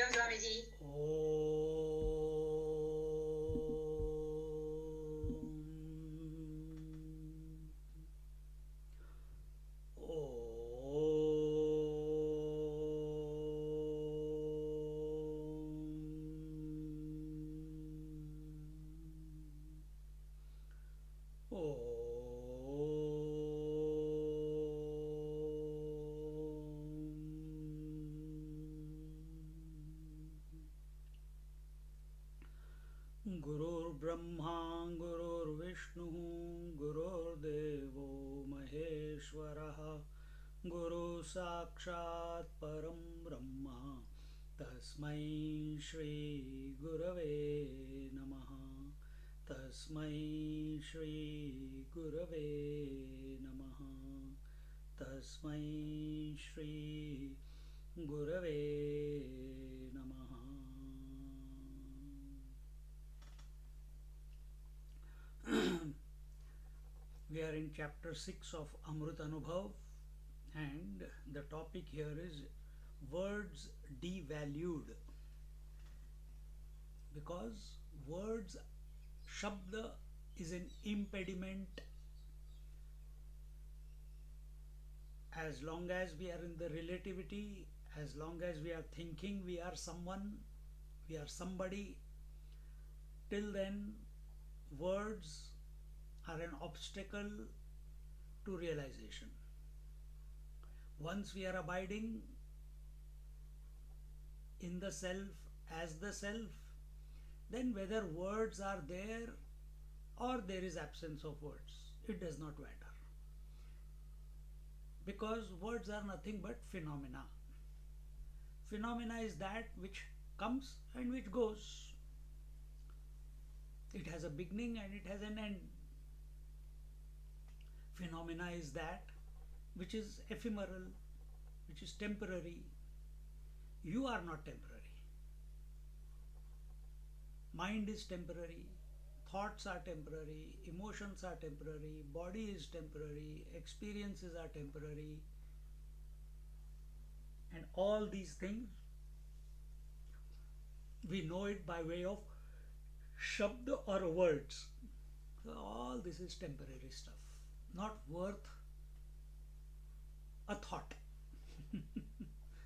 प्रणाम स्वामी जी। गुरुर्ब्रह्मा गुरुर्विष्णुः गुरुर्देवो महेश्वरः गुरुः साक्षात् परं ब्रह्म तस्मै श्रीगुरवे नमः। तस्मै श्रीगुरवे नमः। तस्मै श्रीगुरवे नमः। We are in chapter 6 of Amrit Anubhav, and the topic here is words devalued, because words, shabda, is an impediment. As long as we are in the relativity, as long as we are thinking we are someone, we are somebody, till then words are an obstacle to realization. Once we are abiding in the self, as the self, then whether words are there or there is absence of words, it does not matter, because words are nothing but phenomena. Phenomena is that which comes and which goes. It has a beginning and it has an end. Phenomena is that which is ephemeral, which is temporary. You are not temporary. Mind is temporary, thoughts are temporary, emotions are temporary, body is temporary, experiences are temporary, and all these things we know it by way of shabda or words. So all this is temporary stuff, not worth a thought.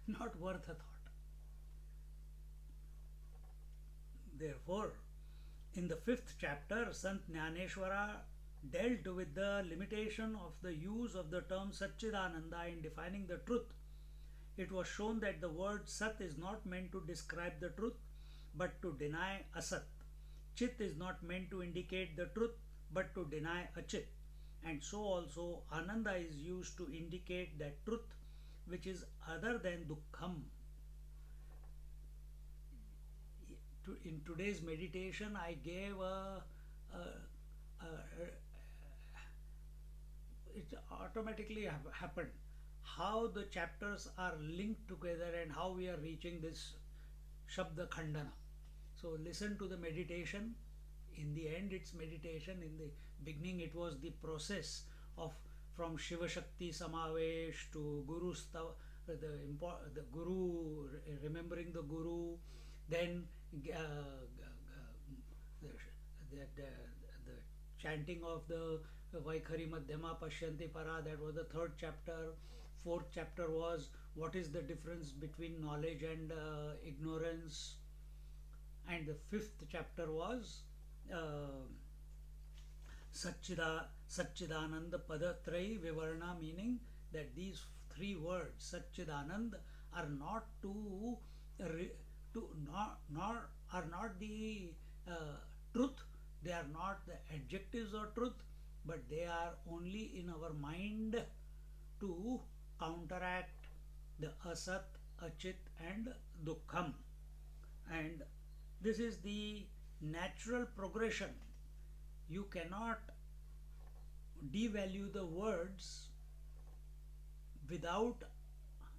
Not worth a thought. Therefore, in the fifth chapter, Sant Jnaneshwara dealt with the limitation of the use of the term Satchidananda in defining the truth. It was shown that the word Sat is not meant to describe the truth but to deny Asat. Chit is not meant to indicate the truth but to deny Achit. And so also Ananda is used to indicate that truth which is other than Dukkham. In today's meditation, I gave a it automatically happened how the chapters are linked together and how we are reaching this Shabda Khandana. So listen to the meditation. In the end, it's meditation. In the beginning, it was the process of from Shiva Shakti Samavesh to Guru Stav, the Guru, remembering the Guru, then the, the chanting of the Vaikhari Madhyama Pashyanti Para, that was the third chapter. Fourth chapter was what is the difference between knowledge and ignorance. And the fifth chapter was uh, Satchidananda Padatrai Vivarna, meaning that these three words, Satchidanand, are not are not the truth. They are not the adjectives of truth, but they are only in our mind to counteract the Asat, Achit, and Dukkham. And this is the natural progression. You cannot devalue the words without,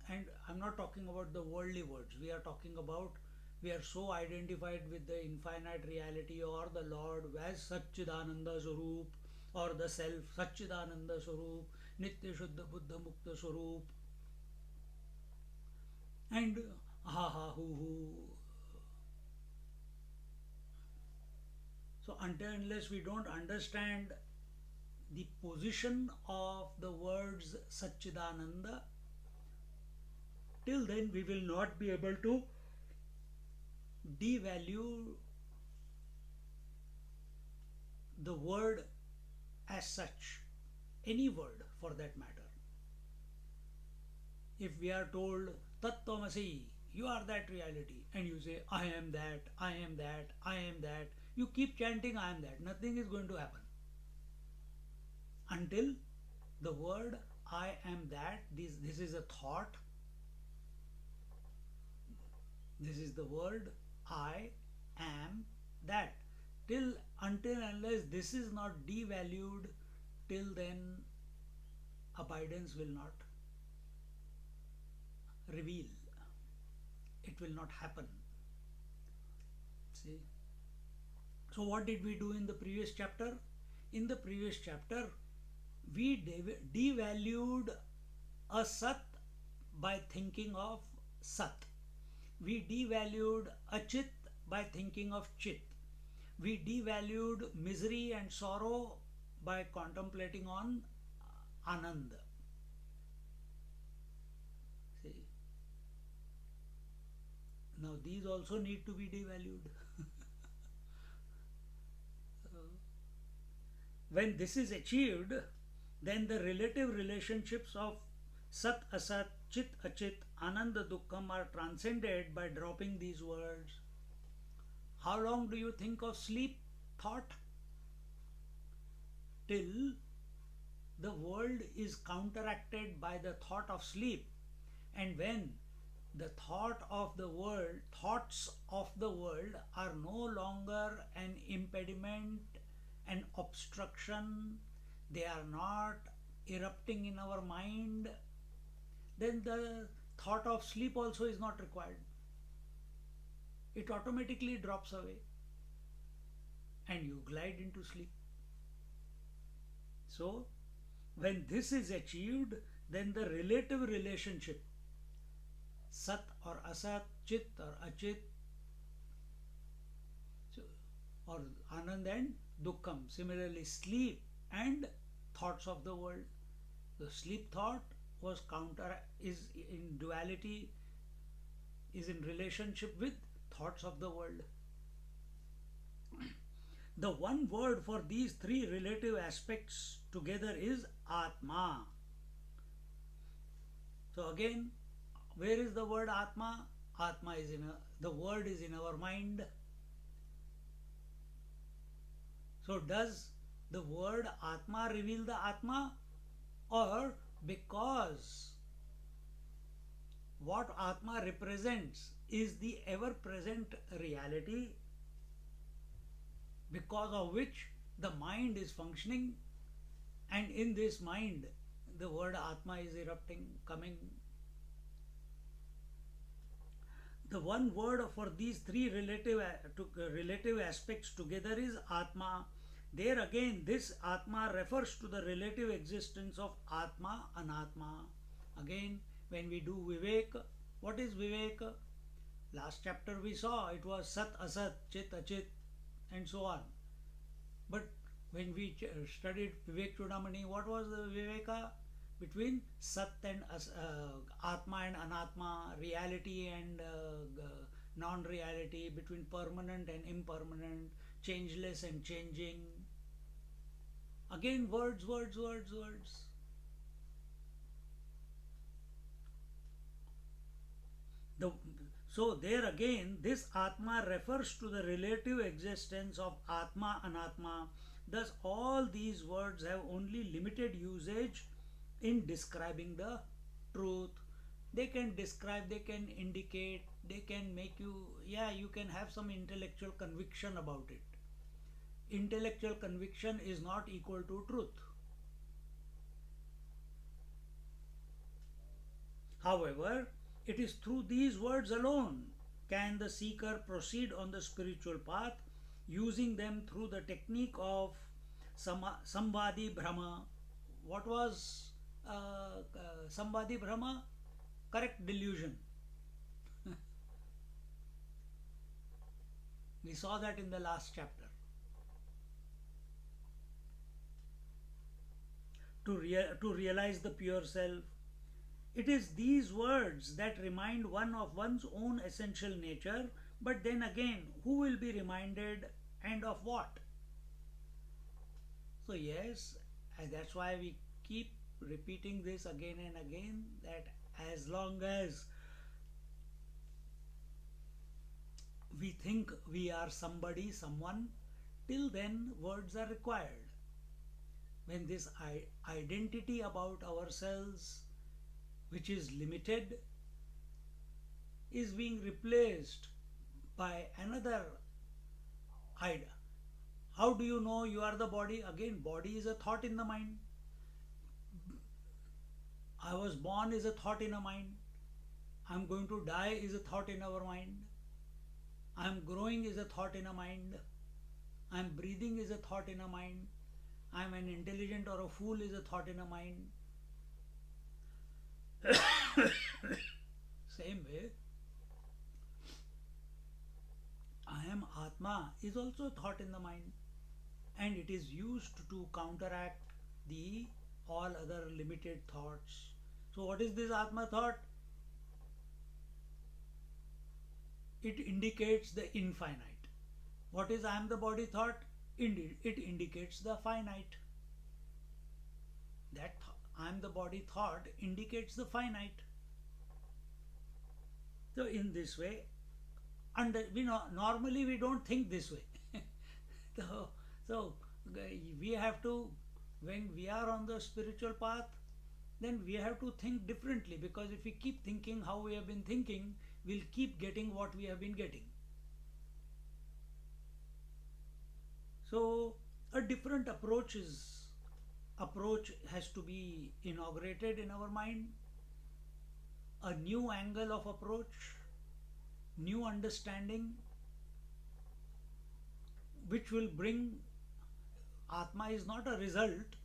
and I'm not talking about the worldly words, we are talking about, we are so identified with the infinite reality or the Lord as Satchidananda Swarup, or the Self, Satchidananda Swarup, Nitya Shuddha Buddha Mukta Swarup, and ha ha hu hu, So until unless we don't understand the position of the words Satchidananda, till then we will not be able to devalue the word as such, any word for that matter. If we are told Tattvamasi, you are that reality, and you say I am that, I am that, I am that, you keep chanting I am that, nothing is going to happen until the word I am that, this is a thought, this is the word I am that. Till until unless this is not devalued, till then abidance will not reveal. It will not happen. See? So what did we do in the previous chapter? In the previous chapter, we devalued a sat by thinking of sat. We devalued a chit by thinking of chit. We devalued misery and sorrow by contemplating on Anand. See? Now these also need to be devalued. When this is achieved, then the relative relationships of Sat Asat, Chit Achit, Ananda Dukkham are transcended by dropping these words. How long do you think of sleep thought? Till the world is counteracted by the thought of sleep. And when the thoughts of the world are no longer an impediment, an obstruction, they are not erupting in our mind, then the thought of sleep also is not required. It automatically drops away and you glide into sleep. So, when this is achieved, then the relative relationship, Sat or Asat, Chit or Achit, or Anand and Dukkham, similarly sleep and thoughts of the world. The sleep thought is in duality, is in relationship with thoughts of the world. The one word for these three relative aspects together is Atma. So again, where is the word Atma? Atma is the word is in our mind. So does the word Atma reveal the Atma, or because what Atma represents is the ever-present reality because of which the mind is functioning, and in this mind the word Atma is erupting, coming. The one word for these three relative aspects together is Atma. There again, this Atma refers to the relative existence of Atma, Anatma. Again, when we do Vivek, what is Vivek? Last chapter we saw it was Sat, Asat, Chit, Achit, and so on. But when we studied Vivek Chudamani, what was the Viveka? Between Sat and Atma and Anatma, reality and non-reality, between permanent and impermanent, changeless and changing. Again, words. So there again, this Atma refers to the relative existence of Atma, Anatma. Thus, all these words have only limited usage in describing the truth. They can describe, they can indicate, they can make you, you can have some intellectual conviction about it. Intellectual conviction is not equal to truth. However, it is through these words alone can the seeker proceed on the spiritual path, using them through the technique of Sambadi Brahma. What was Sambadi Brahma? Correct delusion. We saw that in the last chapter. to realize the pure self. It is these words that remind one of one's own essential nature, but then again, who will be reminded and of what? So, yes, and that's why we keep repeating this again and again, that as long as we think we are somebody, someone, till then words are required. When this identity about ourselves, which is limited, is being replaced by another idea. How do you know you are the body? Again, body is a thought in the mind. I was born is a thought in a mind. I'm going to die is a thought in our mind. I'm growing is a thought in a mind. I'm breathing is a thought in a mind. I'm an intelligent or a fool is a thought in a mind. Same way, I am Atma is also a thought in the mind, and it is used to counteract the all other limited thoughts. So what is this Atma thought? It indicates the infinite. What is I am the body thought? Indeed, it indicates the finite. That I am the body thought indicates the finite. So in this way, and we know normally we don't think this way. so we have to, when we are on the spiritual path, then we have to think differently, because if we keep thinking how we have been thinking, we'll keep getting what we have been getting. So a different approach has to be inaugurated in our mind, a new angle of approach, new understanding, which will bring Atma is not a result,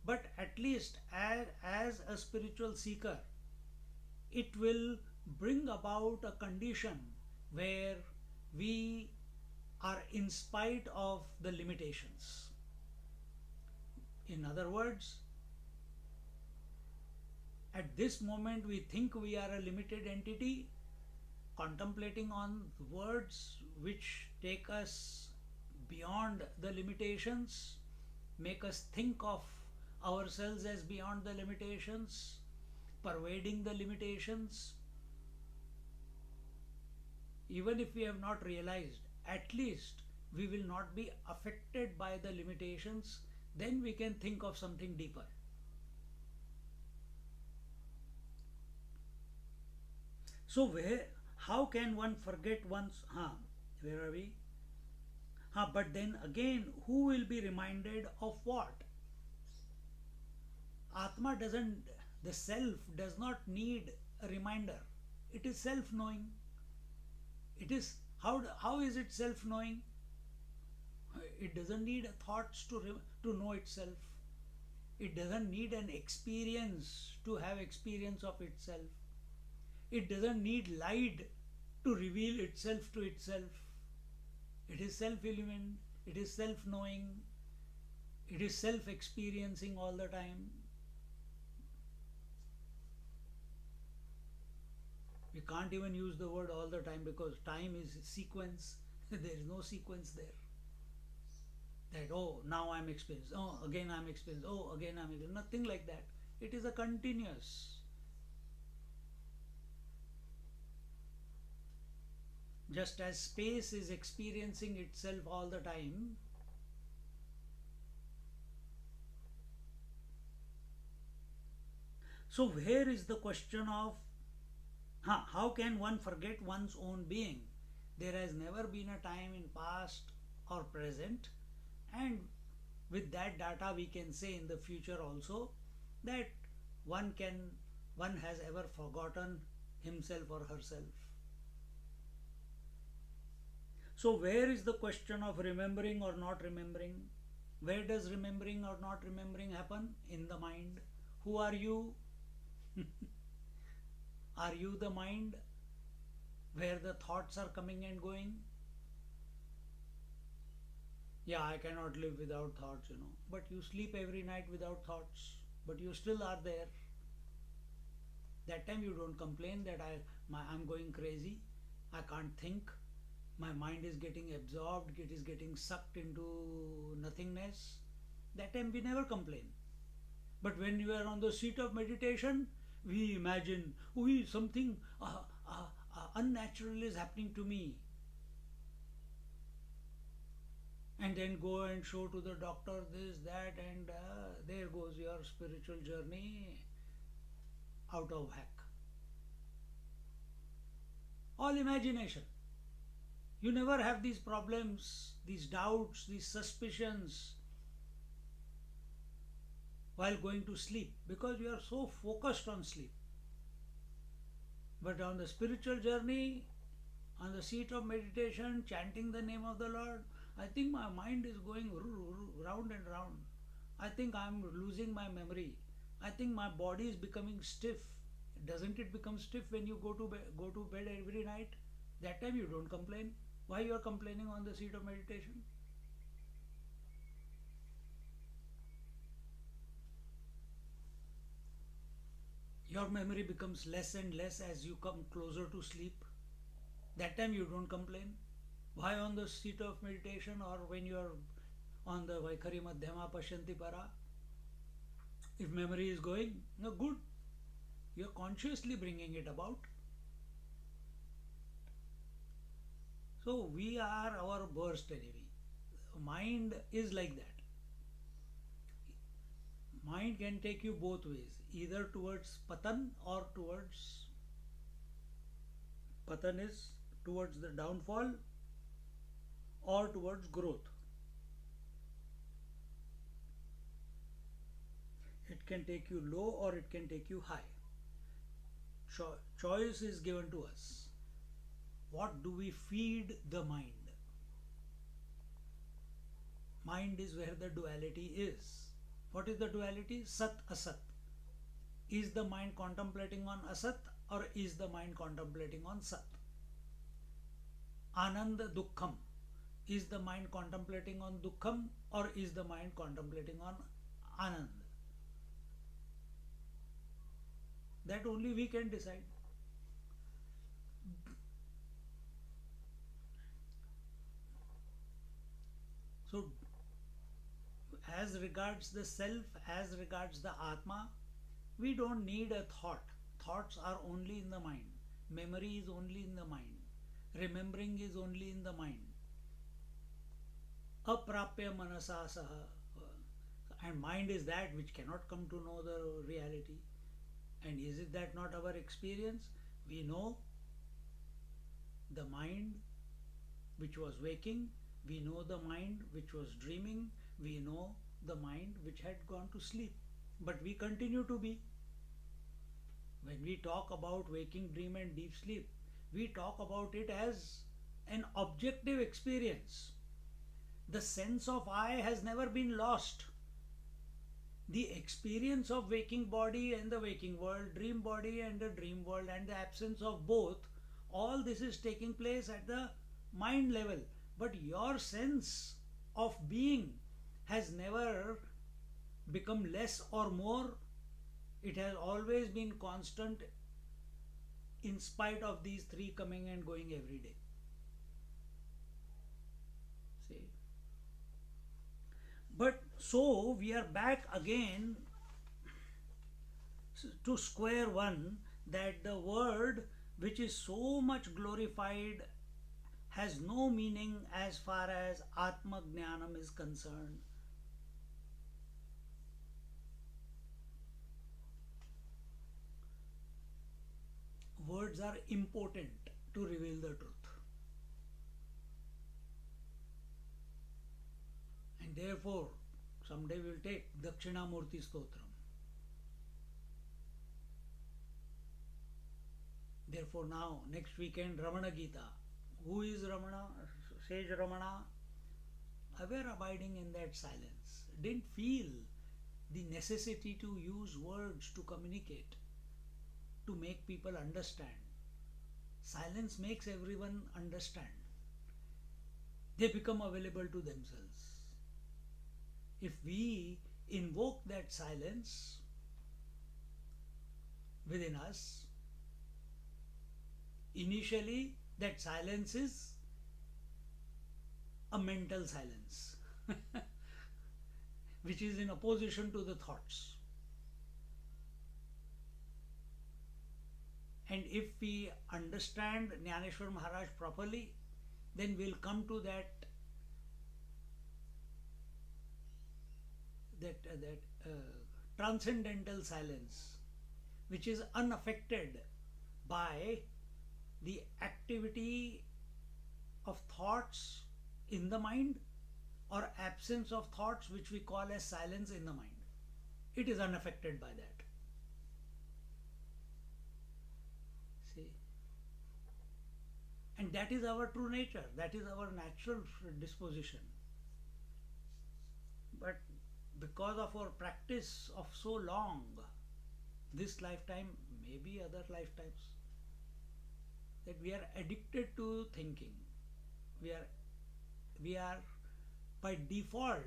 but at least as a spiritual seeker, it will bring about a condition where we are in spite of the limitations. In other words, at this moment we think we are a limited entity, contemplating on words which take us beyond the limitations, make us think of ourselves as beyond the limitations, pervading the limitations. Even if we have not realized, at least we will not be affected by the limitations, then we can think of something deeper. So how can one forget one's, where are we? But then again, who will be reminded of what? Atma doesn't, the self does not need a reminder. It is self knowing. It is, how is it self knowing? It doesn't need thoughts to know itself. It doesn't need an experience to have experience of itself. It doesn't need light to reveal itself to itself. It is self illumined, it is self knowing, it is self experiencing all the time. We can't even use the word all the time, because time is sequence. There is no sequence there. That, oh, now I'm experienced, oh, again I'm experienced, oh, again I'm experienced. Nothing like that. It is a continuous. Just as space is experiencing itself all the time, so where is the question of how can one forget one's own being? There has never been a time in past or present, and with that data we can say in the future also, that one has ever forgotten himself or herself. So where is the question of remembering or not remembering? Where does remembering or not remembering happen? In the mind. Who are you? Are you the mind where the thoughts are coming and going? Yeah, I cannot live without thoughts, But you sleep every night without thoughts. but you still are there. That time you don't complain that I'm going crazy, I can't think, my mind is getting absorbed, it is getting sucked into nothingness. That time we never complain. But when you are on the seat of meditation, we imagine, something unnatural is happening to me. And then go and show to the doctor this, that, and there goes your spiritual journey out of whack. All imagination. You never have these problems, these doubts, these suspicions while going to sleep because you are so focused on sleep. But on the spiritual journey, on the seat of meditation, chanting the name of the Lord, I think my mind is going round and round. I think I am losing my memory. I think my body is becoming stiff. Doesn't it become stiff when you go to bed every night? That time you don't complain. Why you are complaining on the seat of meditation? Your memory becomes less and less as you come closer to sleep. That time you don't complain. Why on the seat of meditation or when you are on the Vaikhari Madhyama Pashyanti Para? If memory is going, no good. You are consciously bringing it about. So we are our worst enemy. Mind is like that. Mind can take you both ways, either towards patan or towards patan is towards the downfall or towards growth. It can take you low or it can take you high. Choice is given to us. What do we feed the mind? Mind is where the duality is. What is the duality? Sat, Asat. Is the mind contemplating on Asat or is the mind contemplating on Sat? Ananda, Dukkham. Is the mind contemplating on Dukkham or is the mind contemplating on Anand? That only we can decide. So, as regards the self, as regards the Atma, we don't need a thought. Thoughts are only in the mind. Memory is only in the mind. Remembering is only in the mind. Aprapya manasa saha. And mind is that which cannot come to know the reality. And is it that not our experience? We know the mind which was waking, we know the mind which was dreaming, we know the mind which had gone to sleep. But we continue to be. When we talk about waking, dream and deep sleep, we talk about it as an objective experience. The sense of I has never been lost. The experience of waking body and the waking world, dream body and the dream world, and the absence of both, all this is taking place at the mind level. But your sense of being has never become less or more. It has always been constant in spite of these three coming and going every day. See? But so we are back again to square one, that the word which is so much glorified has no meaning as far as Atma Jnanam is concerned. Words are important to reveal the truth. And therefore, someday we'll take Dakshinamurti Stotram. Therefore now, next weekend, Ramana Gita. Who is Ramana? Sage Ramana. Aware abiding in that silence. Didn't feel the necessity to use words to communicate, to make people understand. Silence makes everyone understand. They become available to themselves. If we invoke that silence, within us, initially that silence is a mental silence, which is in opposition to the thoughts. And if we understand Jnaneshwar Maharaj properly, then we'll come to that transcendental silence, which is unaffected by the activity of thoughts in the mind or absence of thoughts, which we call as silence in the mind. It is unaffected by that. See? And that is our true nature, that is our natural disposition. But because of our practice of so long, this lifetime, maybe other lifetimes, that we are addicted to thinking. We are by default,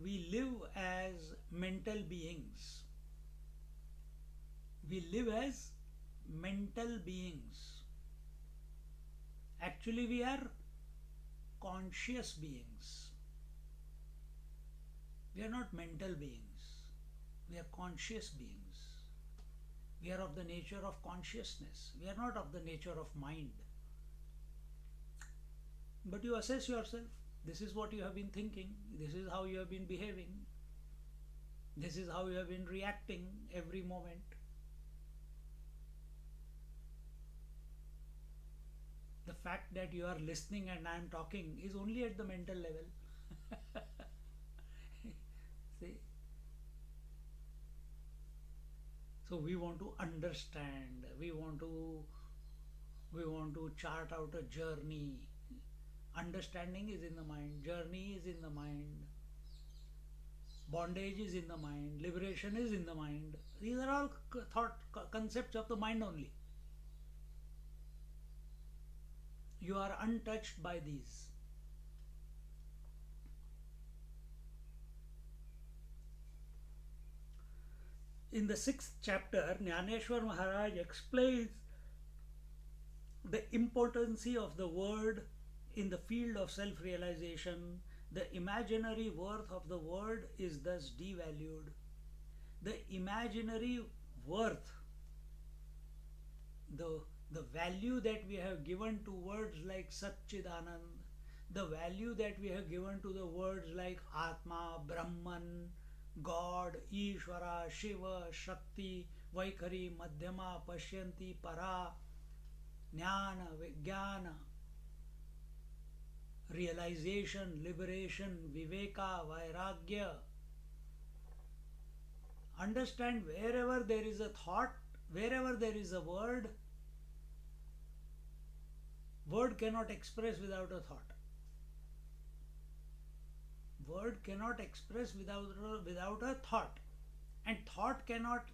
we live as mental beings. We live as mental beings. Actually, we are conscious beings. We are not mental beings. We are conscious beings. We are of the nature of consciousness. We are not of the nature of mind. But you assess yourself. This is what you have been thinking. This is how you have been behaving. This is how you have been reacting every moment. The fact that you are listening and I am talking is only at the mental level. See? So we want to understand, we want to chart out a journey. Understanding is in the mind, journey is in the mind, bondage is in the mind, liberation is in the mind. These are all thought concepts of the mind only. You are untouched by these. In the 6th chapter, Jnaneshwar Maharaj explains the importance of the word in the field of self-realization. The imaginary worth of the word is thus devalued. The imaginary worth, the value that we have given to words like Satchidanand, the value that we have given to the words like Atma, Brahman, God, Ishvara, Shiva, Shakti, Vaikhari, Madhyama, Pashyanti, Para, Jnana, Vijnana, realization, liberation, Viveka, Vairagya. Understand, wherever there is a thought, wherever there is a word cannot express without a thought. Word cannot express without a thought. And thought cannot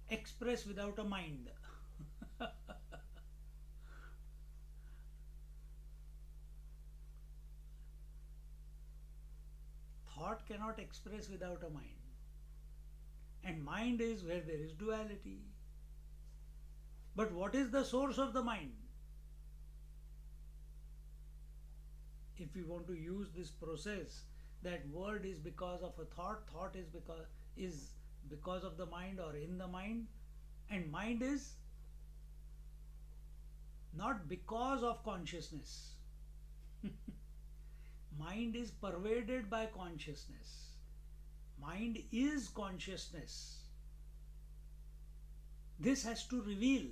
express without a mind. Thought cannot express without a mind. And mind is where there is duality. But what is the source of the mind? If we want to use this process, that word is because of a thought, thought is because of the mind or in the mind, and mind is not because of consciousness. Mind is pervaded by consciousness. Mind is consciousness. This has to reveal.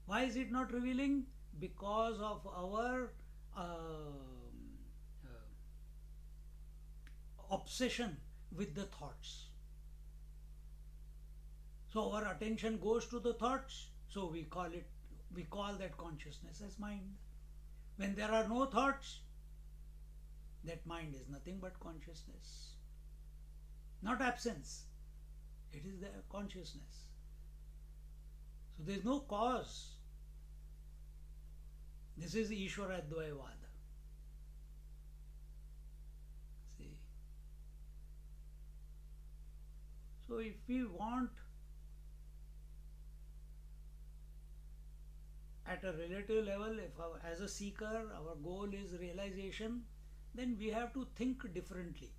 Why is it not revealing? Because of our obsession with the thoughts. So our attention goes to the thoughts, so we call that consciousness as mind. When there are no thoughts, that mind is nothing but consciousness. Not absence. It is the consciousness. So there is no cause. This is Ishvara Advaivada. See. So if we want at a relative level, if as a seeker our goal is realization, then we have to think differently.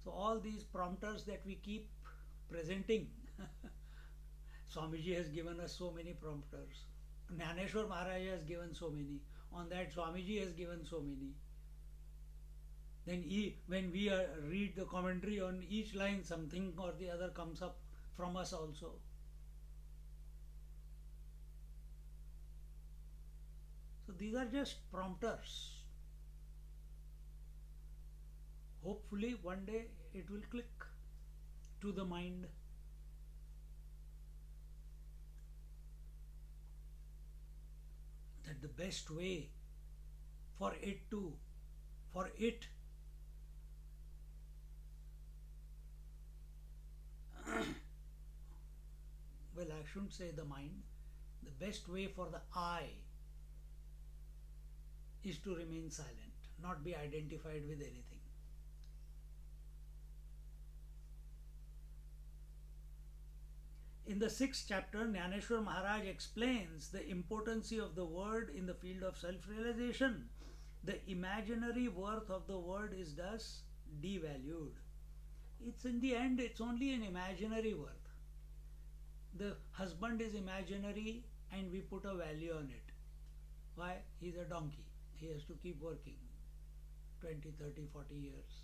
So all these prompters that we keep presenting, Swamiji has given us so many prompters. Jnaneshwar Maharaj has given so many. On that, Swamiji has given so many. Then when we read the commentary on each line, something or the other comes up from us also. So these are just prompters. Hopefully one day it will click to the mind. That the best way for it well, I shouldn't say the mind, the best way for the I is to remain silent, not be identified with anything. In the 6th chapter, Jnaneshwar Maharaj explains the importance of the word in the field of self-realization. The imaginary worth of the word is thus devalued. It's in the end, it's only an imaginary worth. The husband is imaginary and we put a value on it. Why? He's a donkey. He has to keep working 20, 30, 40 years.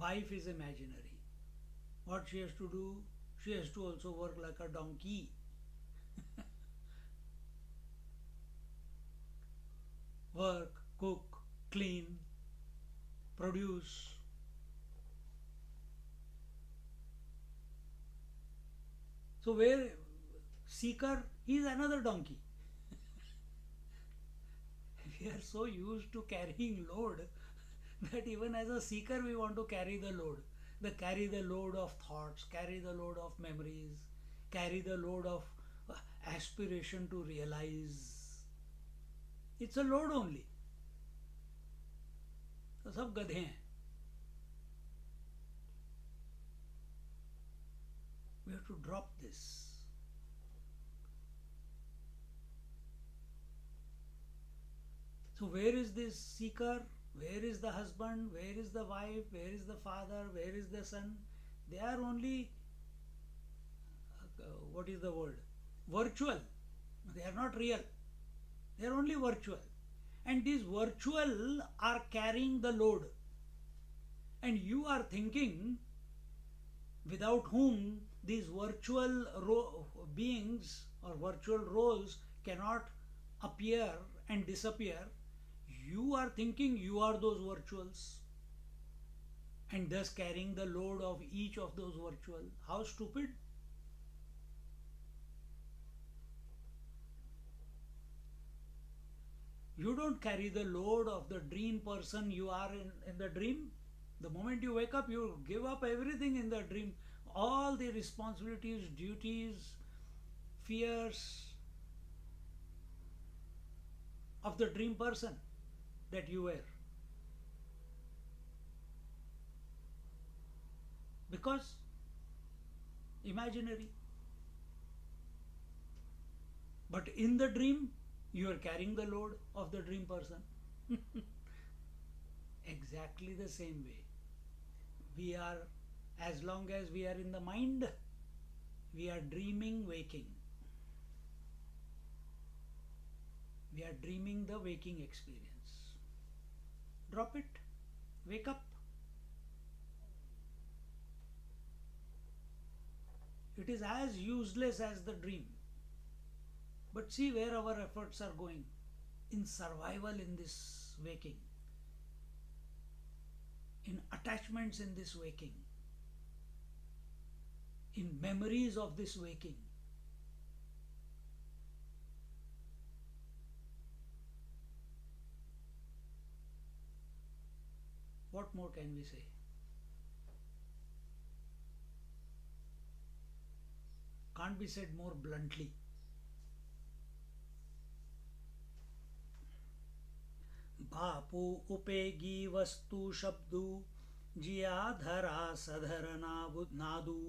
Wife is imaginary. What she has to do? She has to also work like a donkey. Work, cook, clean, produce. So where seeker, he is another donkey. We are so used to carrying load that even as a seeker we want to carry the load. Carry the load of thoughts, carry the load of memories, carry the load of aspiration to realize. It's a load only. तो सब गधे हैं. We have to drop this. So where is this seeker? Where is the husband? Where is the wife? Where is the father? Where is the son? They are only, what is the word? Virtual. They are not real. They are only virtual. And these virtual are carrying the load. And you are thinking, without whom these virtual beings or virtual roles cannot appear and disappear. You are thinking you are those virtuals and thus carrying the load of each of those virtual. How stupid! You don't carry the load of the dream person you are in the dream. The moment you wake up, you give up everything in the dream. All the responsibilities, duties, fears of the dream person that you were. Because imaginary. But in the dream, you are carrying the load of the dream person. Exactly the same way. We are, as long as we are in the mind, we are dreaming, waking. We are dreaming the waking experience. Drop it. Wake up. It is as useless as the dream. But see where our efforts are going. In survival in this waking. In attachments in this waking. In memories of this waking. What more can we say? Can't be said more bluntly. बापू उपेगी वस्तु शब्दु जियाधरा सधर Nadu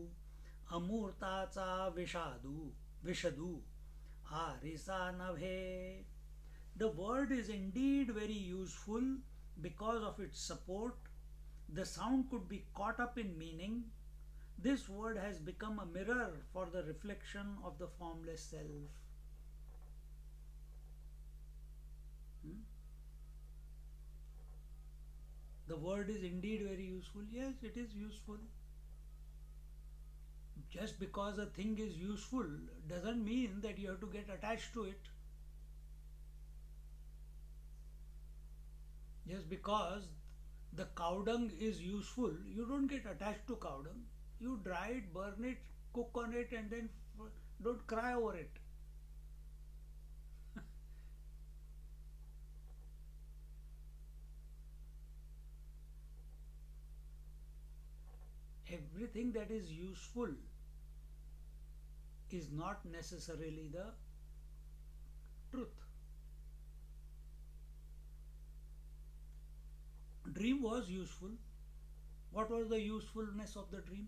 अमूर्ताचा विषदू arisa नभे. The word is indeed very useful because of its support. The sound could be caught up in meaning. This word has become a mirror for the reflection of the formless self. Hmm? The word is indeed very useful. Yes, it is useful. Just because a thing is useful doesn't mean that you have to get attached to it. Just because the cow dung is useful, you don't get attached to cow dung. You dry it, burn it, cook on it, and then don't cry over it. Everything that is useful is not necessarily the truth. Dream was useful. What was the usefulness of the dream?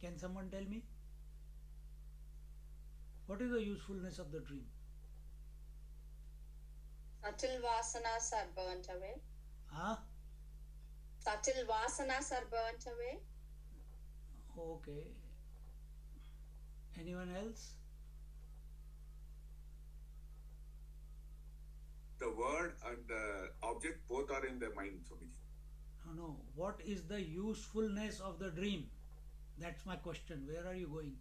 Can someone tell me? What is the usefulness of the dream? Subtle vasanas are burnt away. Huh? Subtle vasanas are burnt away. Okay. Anyone else? The word and the object both are in the mind, Swamiji. No. What is the usefulness of the dream? That's my question. Where are you going?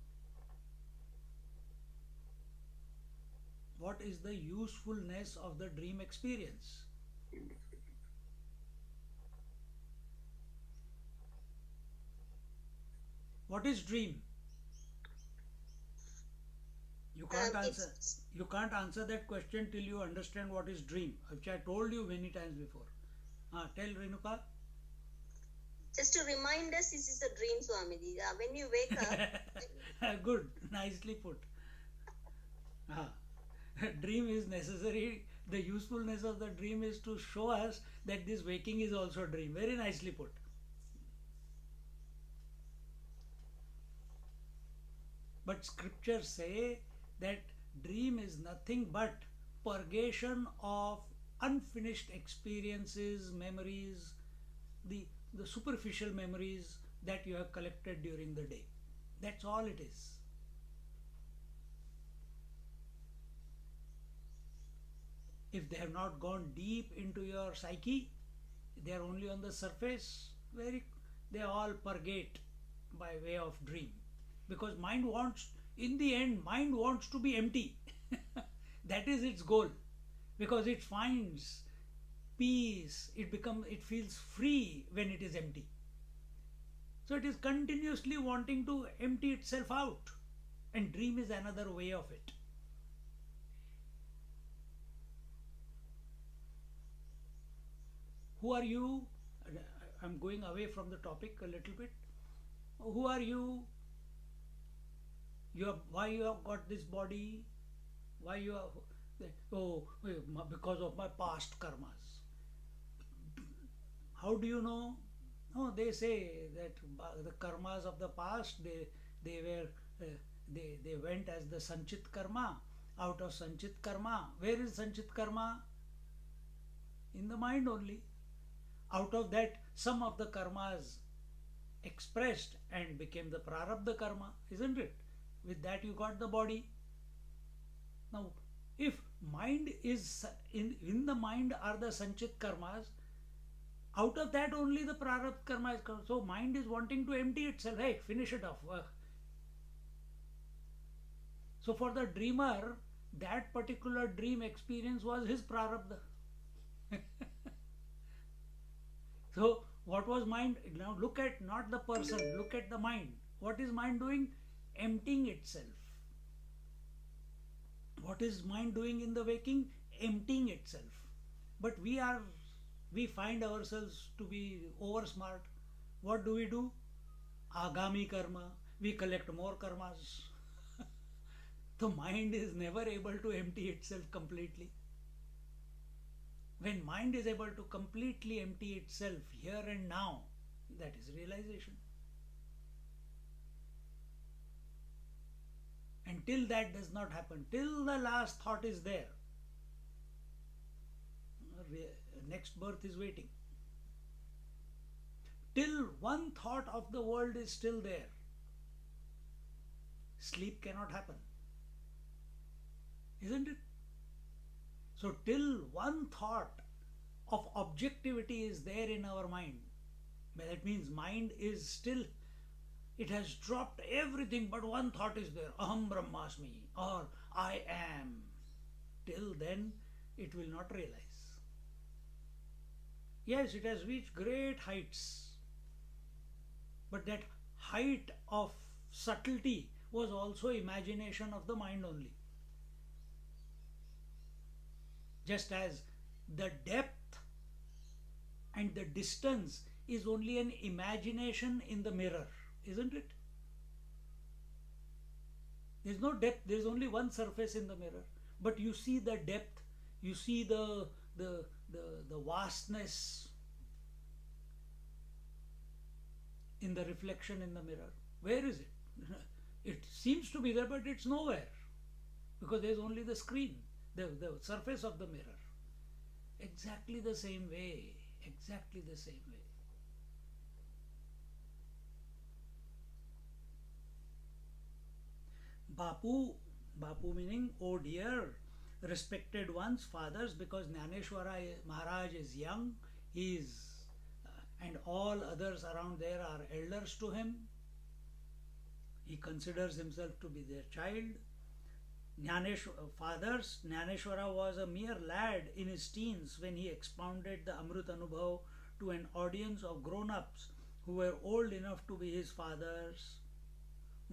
What is the usefulness of the dream experience? What is dream? You can't answer that question till you understand what is dream, which I told you many times before. Tell Renuka. Just to remind us, this is a dream, Swamiji. When you wake up. Good, nicely put. Dream is necessary. The usefulness of the dream is to show us that this waking is also a dream. Very nicely put. But scriptures say that dream is nothing but purgation of unfinished experiences, memories, the superficial memories that you have collected during the day. That's all it is. If they have not gone deep into your psyche, they are only on the surface, they all purgate by way of dream. Because in the end, mind wants to be empty. That is its goal. Because it finds peace, it feels free when it is empty. So it is continuously wanting to empty itself out. And dream is another way of it. Who are you? I'm going away from the topic a little bit. Who are you? Why you have got this body? Why you have? Because of my past karmas. How do you know? No, they say that the karmas of the past they went as the sanchit karma. Out of sanchit karma, where is sanchit karma? In the mind only. Out of that, some of the karmas expressed and became the prarabdha karma, isn't it? With that you got the body. Now, if mind is in the mind are the sanchit karmas, out of that only the prarabdha karma is come. So mind is wanting to empty itself. Hey, finish it off. So for the dreamer, that particular dream experience was his prarabdha. So what was mind? Now look at not the person, look at the mind. What is mind doing? Emptying itself. What is mind doing in the waking? Emptying itself. But we find ourselves to be over smart. What do? Agami karma. We collect more karmas. The mind is never able to empty itself completely. When mind is able to completely empty itself here and now, that is realization. Until that does not happen, till the last thought is there, next birth is waiting. Till one thought of the world is still there, sleep cannot happen. Isn't it? So till one thought of objectivity is there in our mind, that means mind is still, it has dropped everything but one thought is there, aham brahmasmi, or I am. Till then it will not realize. Yes, it has reached great heights, but that height of subtlety was also imagination of the mind only. Just as the depth and the distance is only an imagination in the mirror, isn't it? There's no depth, there's only one surface in the mirror, but you see the depth, you see the vastness in the reflection in the mirror. Where is it? It seems to be there, but it's nowhere, because there's only the screen, the surface of the mirror. Exactly the same way. Exactly the same way. Bapu meaning, oh dear, respected ones, fathers, because Jnaneshwara Maharaj is young, he is, and all others around there are elders to him. He considers himself to be their child. Fathers, Jnaneshwara was a mere lad in his teens when he expounded the Amrit Anubhav to an audience of grown-ups who were old enough to be his fathers.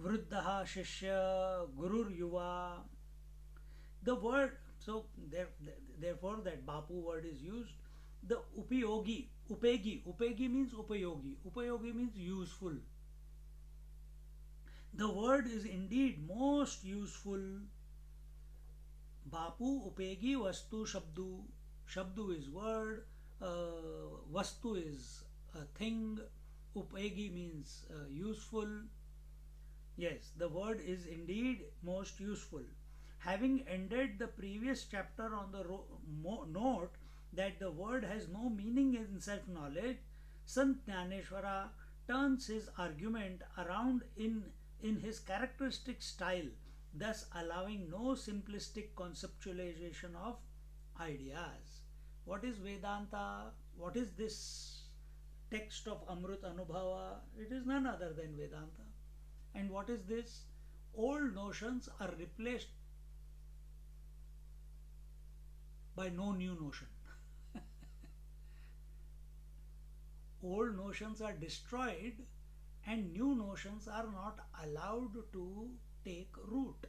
Vruddhaha Shishya Gurur Yuva. The word, so therefore that Bapu word is used. The upegi means upayogi means useful. The word is indeed most useful. Bapu upegi vastu shabdu. Shabdu is word, vastu is a thing, upegi means useful. Yes, the word is indeed most useful. Having ended the previous chapter on the note that the word has no meaning in self-knowledge, Sant Jnaneshwara turns his argument around in his characteristic style, thus allowing no simplistic conceptualization of ideas. What is Vedanta? What is this text of Amrit Anubhava? It is none other than Vedanta. And what is this? Old notions are replaced by no new notion. Old notions are destroyed and new notions are not allowed to take root.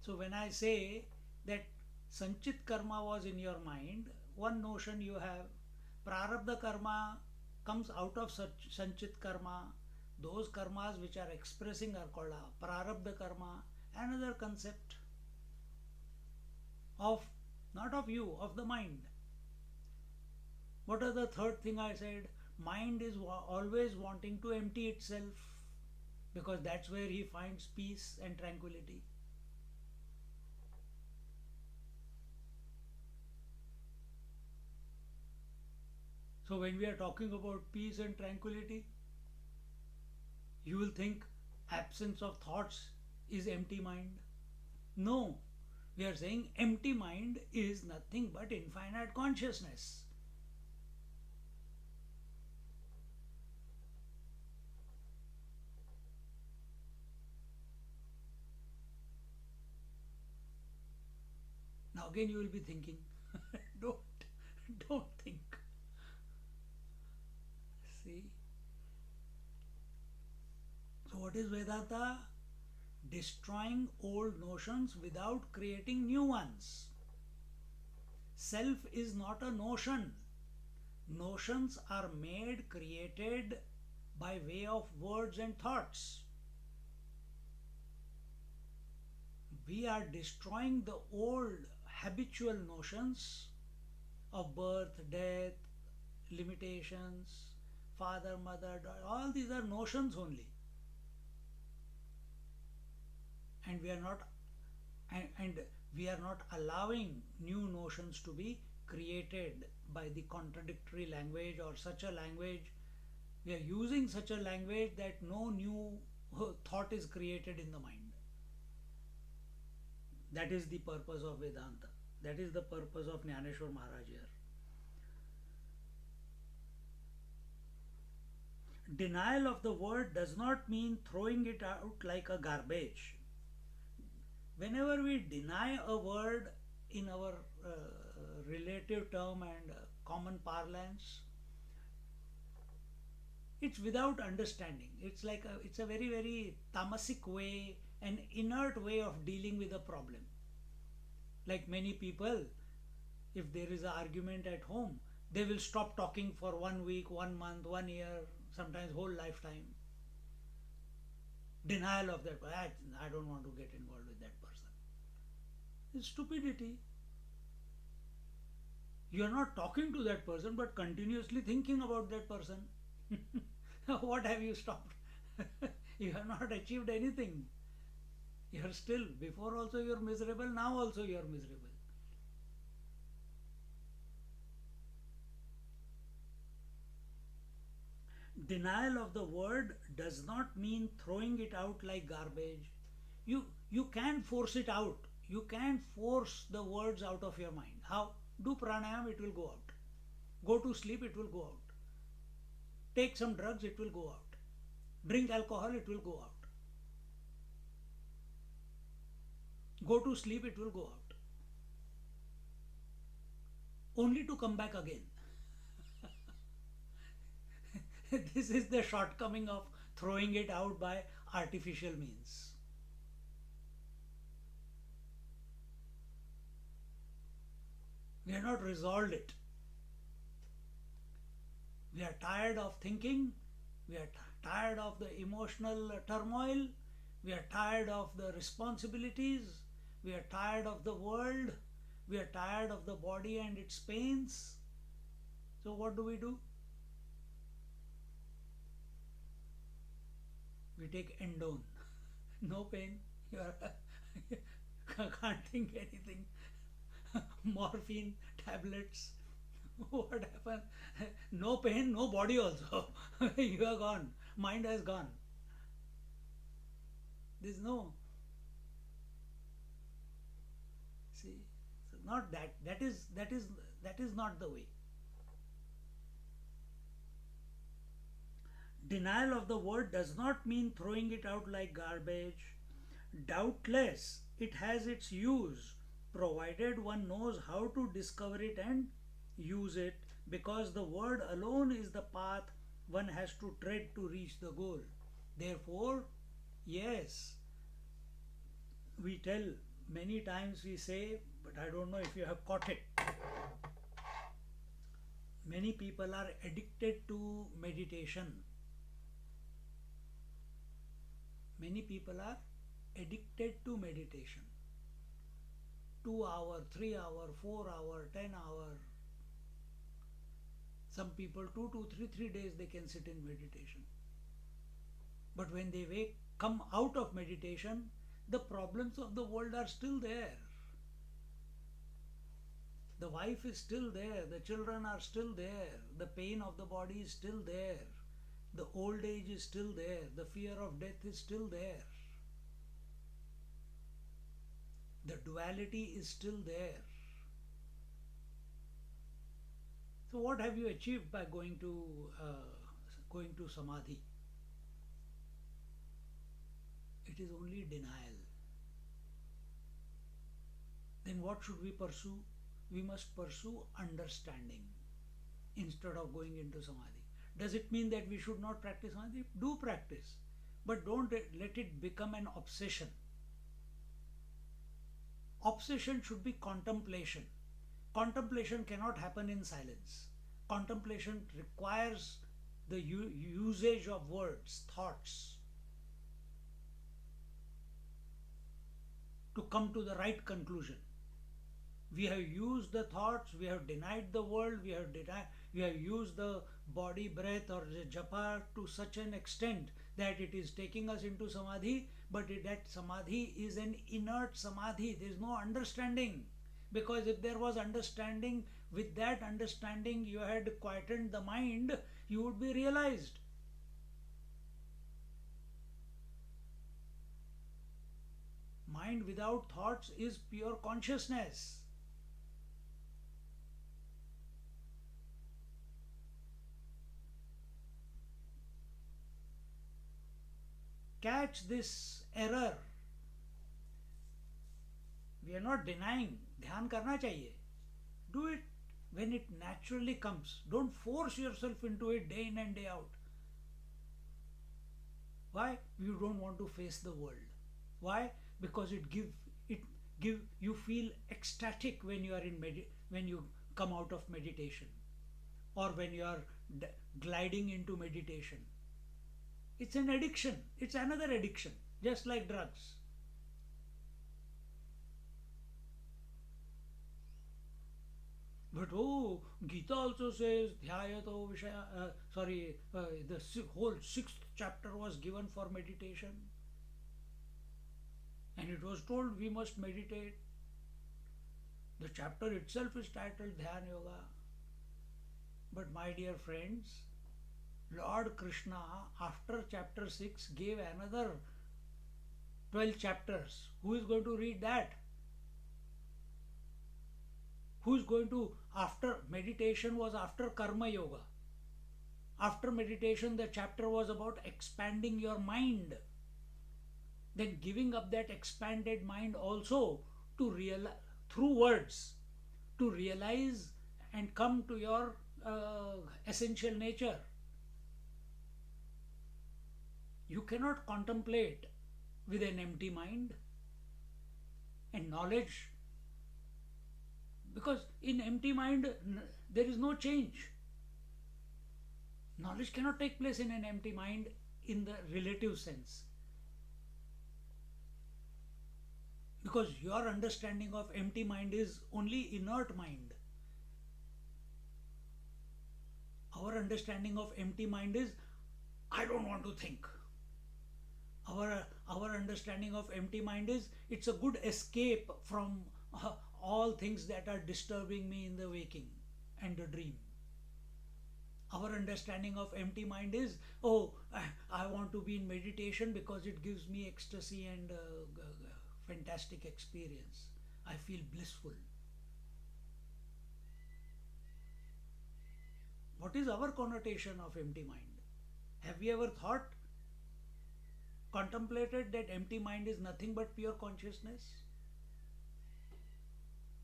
So when I say that Sanchit karma was in your mind, one notion you have, Prarabdha karma comes out of such Sanchit karma. Those karmas which are expressing are called Prarabdha karma. Another concept of, not of you, of the mind. What is the third thing I said? Mind is always wanting to empty itself, because that's where he finds peace and tranquility. So when we are talking about peace and tranquility, you will think absence of thoughts is empty mind. No, we are saying empty mind is nothing but infinite consciousness. Now again you will be thinking, don't think. See? So what is Vedanta? Destroying old notions without creating new ones. Self is not a notion. Notions are made, created by way of words and thoughts. we are destroying the old habitual notions of birth, death, limitations, father, mother, all these are notions only. And we are not and we are not allowing new notions to be created by the contradictory language or such a language. We are using such a language that no new thought is created in the mind. That is the purpose of Vedanta. That is the purpose of Jnaneshwar Maharaj here. Denial of the word does not mean throwing it out like a garbage. Whenever we deny a word in our relative term and common parlance, it's without understanding. It's a very, very tamasic way, an inert way of dealing with a problem. Like many people, if there is an argument at home, they will stop talking for 1 week, 1 month, 1 year, sometimes whole lifetime. Denial of that. I don't want to get involved with that person. It's stupidity. You are not talking to that person but continuously thinking about that person. What have you stopped? You have not achieved anything. You are still, before also you are miserable, now also you are miserable. Denial of the word does not mean throwing it out like garbage. You can't force it out. You can't force the words out of your mind. How? Do pranayam, it will go out. Go to sleep, it will go out. Take some drugs, it will go out. Drink alcohol, it will go out. Go to sleep, it will go out. Only to come back again. This is the shortcoming of throwing it out by artificial means. We have not resolved it. We are tired of thinking. We are tired of the emotional turmoil. We are tired of the responsibilities. We are tired of the world. We are tired of the body and its pains. So what do? We take endone. No pain. You can't think anything. Morphine, tablets. What happened? No pain, no body also. You are gone. Mind has gone. There's no. See, so not that. That is not the way. Denial of the word does not mean throwing it out like garbage. Doubtless, it has its use, provided one knows how to discover it and use it, because the word alone is the path one has to tread to reach the goal. Therefore, yes, we tell, many times we say, but I don't know if you have caught it. Many people are addicted to meditation. Many people are addicted to meditation. 2 hour, 3 hour, 4 hour, 10 hour. Some people 2 to 3 days they can sit in meditation. But when they come out of meditation, the problems of the world are still there. The wife is still there, the children are still there, the pain of the body is still there, the old age is still there, the fear of death is still there. The duality is still there. So what have you achieved by going to samadhi? It is only denial. Then what should we pursue? We must pursue understanding instead of going into samadhi. Does it mean that we should not practice samadhi? Do practice, but don't let it become an obsession. Obsession should be contemplation. Contemplation cannot happen in silence. Contemplation requires the usage of words, thoughts, to come to the right conclusion. We have used the thoughts, we have denied the world, we have used the body breath or the japa to such an extent that it is taking us into samadhi, but that samadhi is an inert samadhi. There is no understanding. Because if there was understanding, with that understanding you had quietened the mind, you would be realized. Mind without thoughts is pure consciousness. Catch this error. We are not denying. ध्यान करना चाहिए. Do it when it naturally comes. Don't force yourself into it day in and day out. Why? You don't want to face the world. Why? Because it give you feel ecstatic when you are when you come out of meditation, or when you are gliding into meditation. It's an addiction. It's another addiction, just like drugs. But Gita also says dhyayato vishaya. The whole 6th chapter was given for meditation, and it was told we must meditate. The chapter itself is titled Dhyana Yoga. But my dear friends, Lord Krishna, after chapter 6, gave another 12 chapters. Who is going to read that? Who is going to, after meditation was after Karma Yoga. After meditation, the chapter was about expanding your mind. Then giving up that expanded mind also to realize, through words, to realize and come to your essential nature. You cannot contemplate with an empty mind and knowledge, because in empty mind there is no change. Knowledge cannot take place in an empty mind in the relative sense, because your understanding of empty mind is only inert mind. Our understanding of empty mind is, I don't want to think. Our understanding of empty mind is, it's a good escape from all things that are disturbing me in the waking and the dream. Our understanding of empty mind is, I want to be in meditation because it gives me ecstasy and fantastic experience. I feel blissful. What is our connotation of empty mind? Have we ever thought, contemplated that empty mind is nothing but pure consciousness?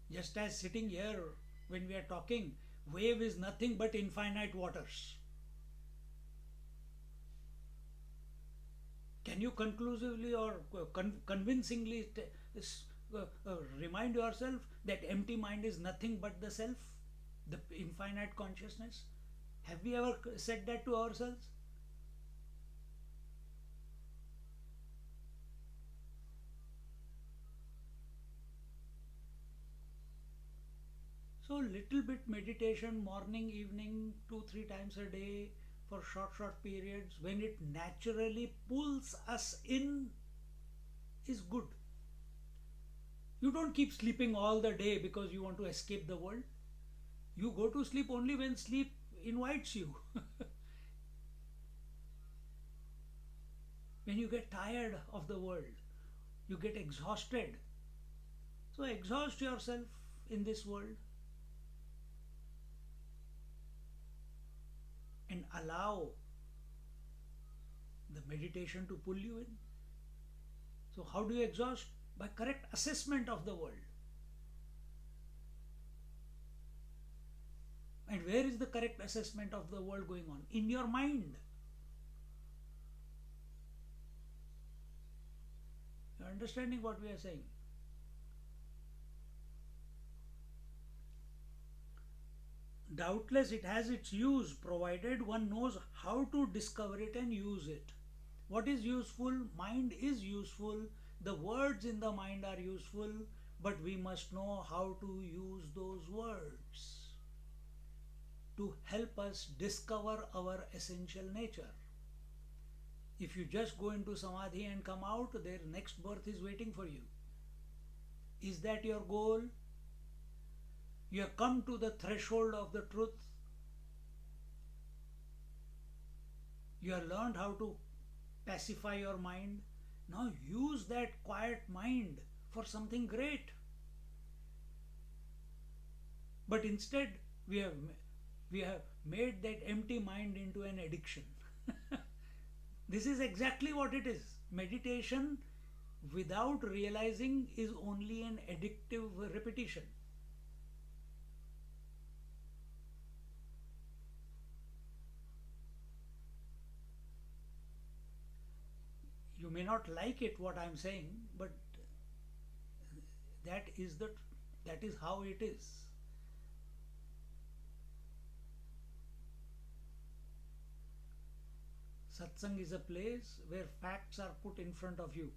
Just as sitting here when we are talking, wave is nothing but infinite waters. Can you conclusively or convincingly remind yourself that empty mind is nothing but the self, the infinite consciousness? Have we ever said that to ourselves? So little bit meditation, morning, evening, 2-3 times a day for short periods, when it naturally pulls us in, is good. You don't keep sleeping all the day because you want to escape the world. You go to sleep only when sleep invites you. When you get tired of the world, you get exhausted. So exhaust yourself in this world and allow the meditation to pull you in. So how do you exhaust? By correct assessment of the world. And where is the correct assessment of the world going on? In your mind. You are understanding what we are saying? Doubtless it has its use, provided one knows how to discover it and use it. What is useful? Mind is useful The words in the mind are useful, but we must know how to use those words to help us discover our essential nature. If you just go into samadhi and come out, their next birth is waiting for you. Is that your goal? You have come to the threshold of the truth. You have learned how to pacify your mind. Now use that quiet mind for something great. But instead, we have made that empty mind into an addiction. This is exactly what it is. Meditation without realizing is only an addictive repetition. You may not like it what I am saying, but that is how it is. Satsang is a place where facts are put in front of you.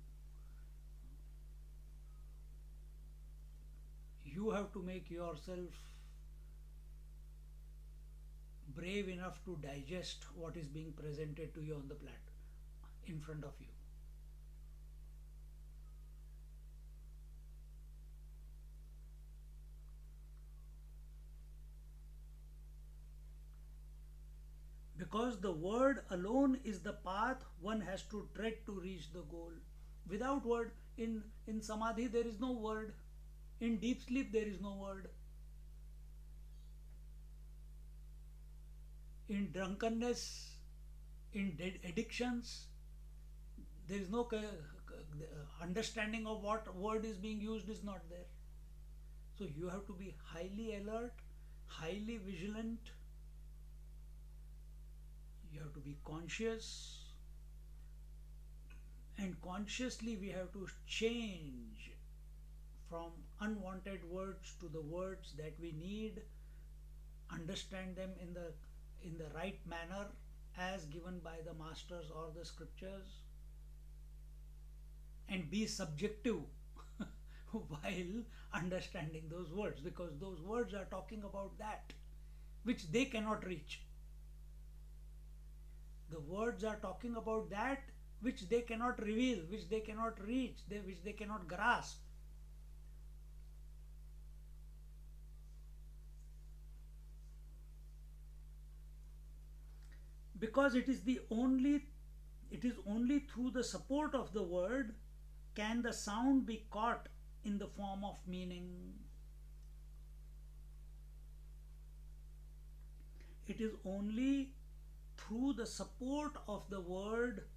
You have to make yourself brave enough to digest what is being presented to you on the platter in front of you. Because the word alone is the path one has to tread to reach the goal. Without word, in samadhi there is no word. In deep sleep there is no word. In drunkenness, in addictions, there is no understanding of what word is being used is not there. So you have to be highly alert, highly vigilant. You have to be conscious, and consciously we have to change from unwanted words to the words that we need, understand them in the right manner as given by the masters or the scriptures, and be subjective while understanding those words, because those words are talking about that which they cannot reach. The words are talking about that which they cannot reveal, which they cannot reach, which they cannot grasp. Because it is only through the support of the word can the sound be caught in the form of meaning. It is only through the support of the word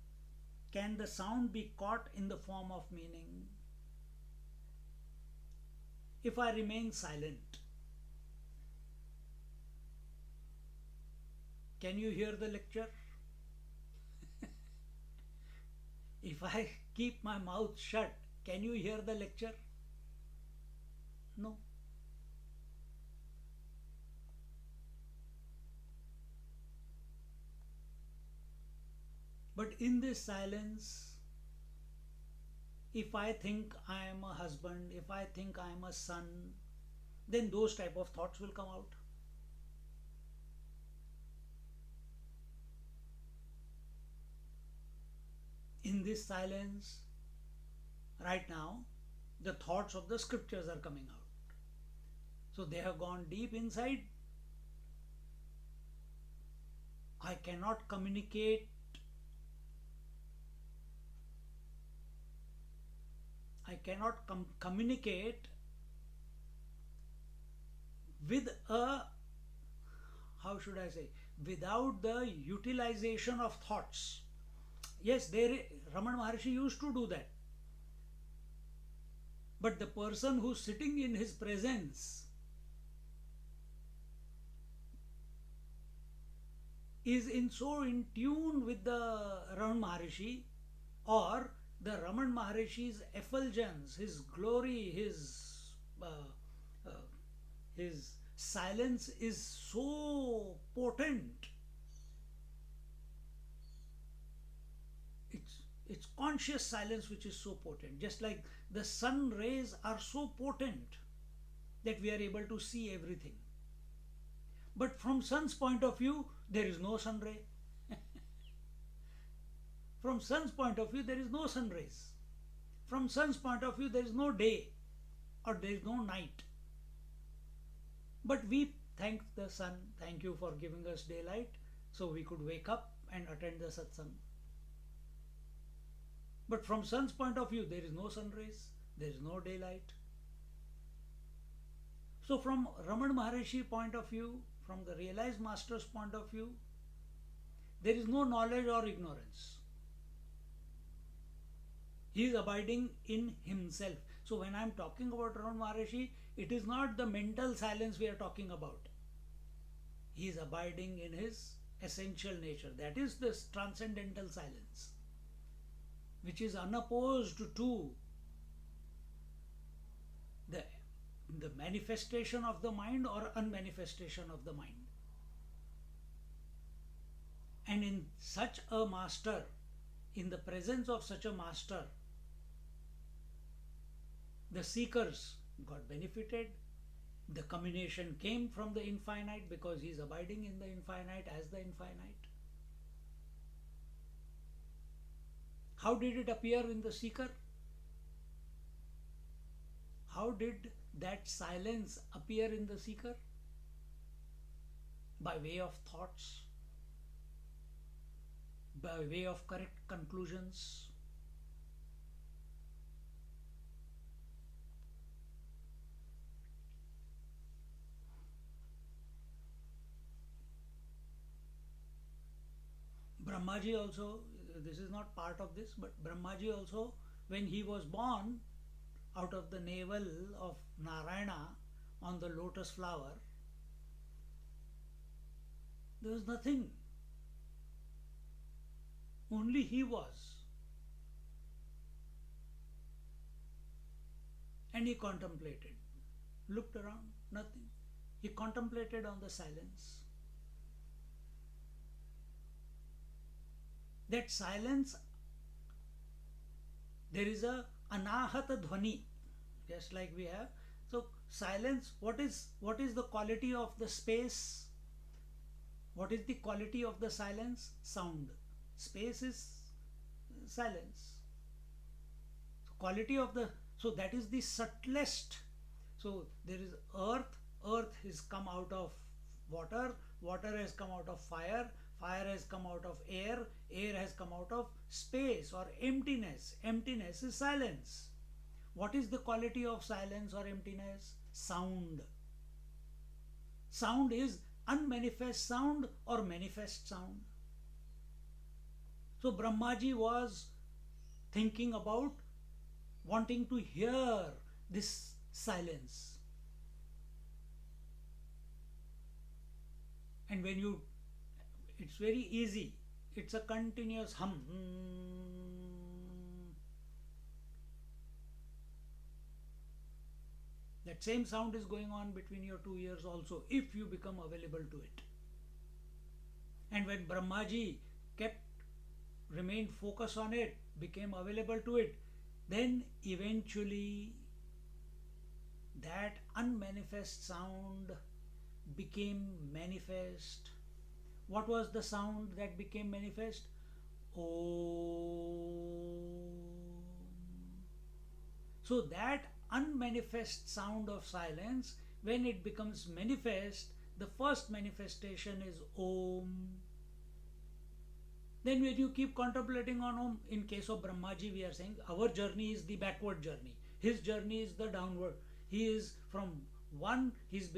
can the sound be caught in the form of meaning. If I remain silent, can you hear the lecture? If I keep my mouth shut, can you hear the lecture? No. But in this silence, if I think I am a husband, if I think I am a son, then those type of thoughts will come out. In this silence, right now, the thoughts of the scriptures are coming out. So they have gone deep inside. I cannot communicate. I cannot communicate with without the utilization of thoughts. Yes, Ramana Maharshi used to do that. But the person who's sitting in his presence is so in tune with the Ramana Maharshi, or the Ramana Maharishi's effulgence, his glory, his silence is so potent. It's conscious silence which is so potent. Just like the sun rays are so potent that we are able to see everything. But from sun's point of view, there is no sun ray. From sun's point of view, there is no sun rays. From sun's point of view, there is no day or there is no night. But we thank the sun, thank you for giving us daylight, so we could wake up and attend the satsang. But from sun's point of view, there is no sun rays, there is no daylight. So from Ramana Maharishi point of view, from the realized master's point of view, there is no knowledge or ignorance. He is abiding in himself. So when I am talking about Ramana Maharishi, it is not the mental silence we are talking about. He is abiding in his essential nature. That is this transcendental silence, which is unopposed to the manifestation of the mind or unmanifestation of the mind. And in such a master, in the presence of such a master, the seekers got benefited. The communication came from the infinite because he is abiding in the infinite as the infinite. How did it appear in the seeker? How did that silence appear in the seeker? By way of thoughts, by way of correct conclusions. Brahmaji also, this is not part of this, but Brahmaji also, when he was born out of the navel of Narayana on the lotus flower, there was nothing. Only he was. And he contemplated, looked around, nothing. He contemplated on the silence. That silence, there is a anahata dhvani, just like we have. So silence, what is the quality of the space? What is the quality of the silence? Sound. Space is silence. So quality of the, so that is the subtlest. So there is earth, earth has come out of water, water has come out of fire, fire has come out of air, air has come out of space or emptiness. Emptiness is silence. What is the quality of silence or emptiness? Sound. Sound is unmanifest sound or manifest sound. So Brahmaji was thinking about wanting to hear this silence. And when you, it's very easy. It's a continuous hum. That same sound is going on between your two ears also, if you become available to it. And when Brahmaji remained focused on it, became available to it, then eventually that unmanifest sound became manifest. What was the sound that became manifest? Om. So that unmanifest sound of silence, when it becomes manifest, the first manifestation is Om. Then when you keep contemplating on Om, in case of Brahmaji we are saying our journey is the backward journey. His journey is the downward. He is from one, he's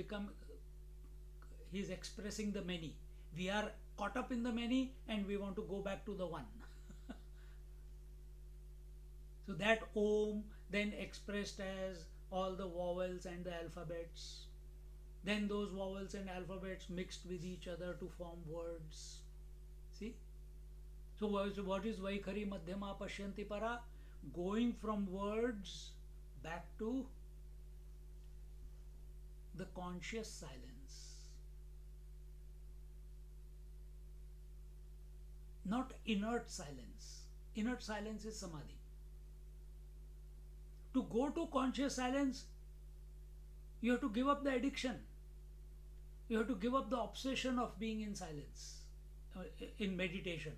expressing the many. We are caught up in the many and we want to go back to the one. So that Om then expressed as all the vowels and the alphabets. Then those vowels and alphabets mixed with each other to form words. See? So what is Vaikhari Madhyama Pashyanti Para? Going from words back to the conscious silence. Not inert silence. Inert silence is samadhi. To go to conscious silence, you have to give up the addiction. You have to give up the obsession of being in silence, in meditation.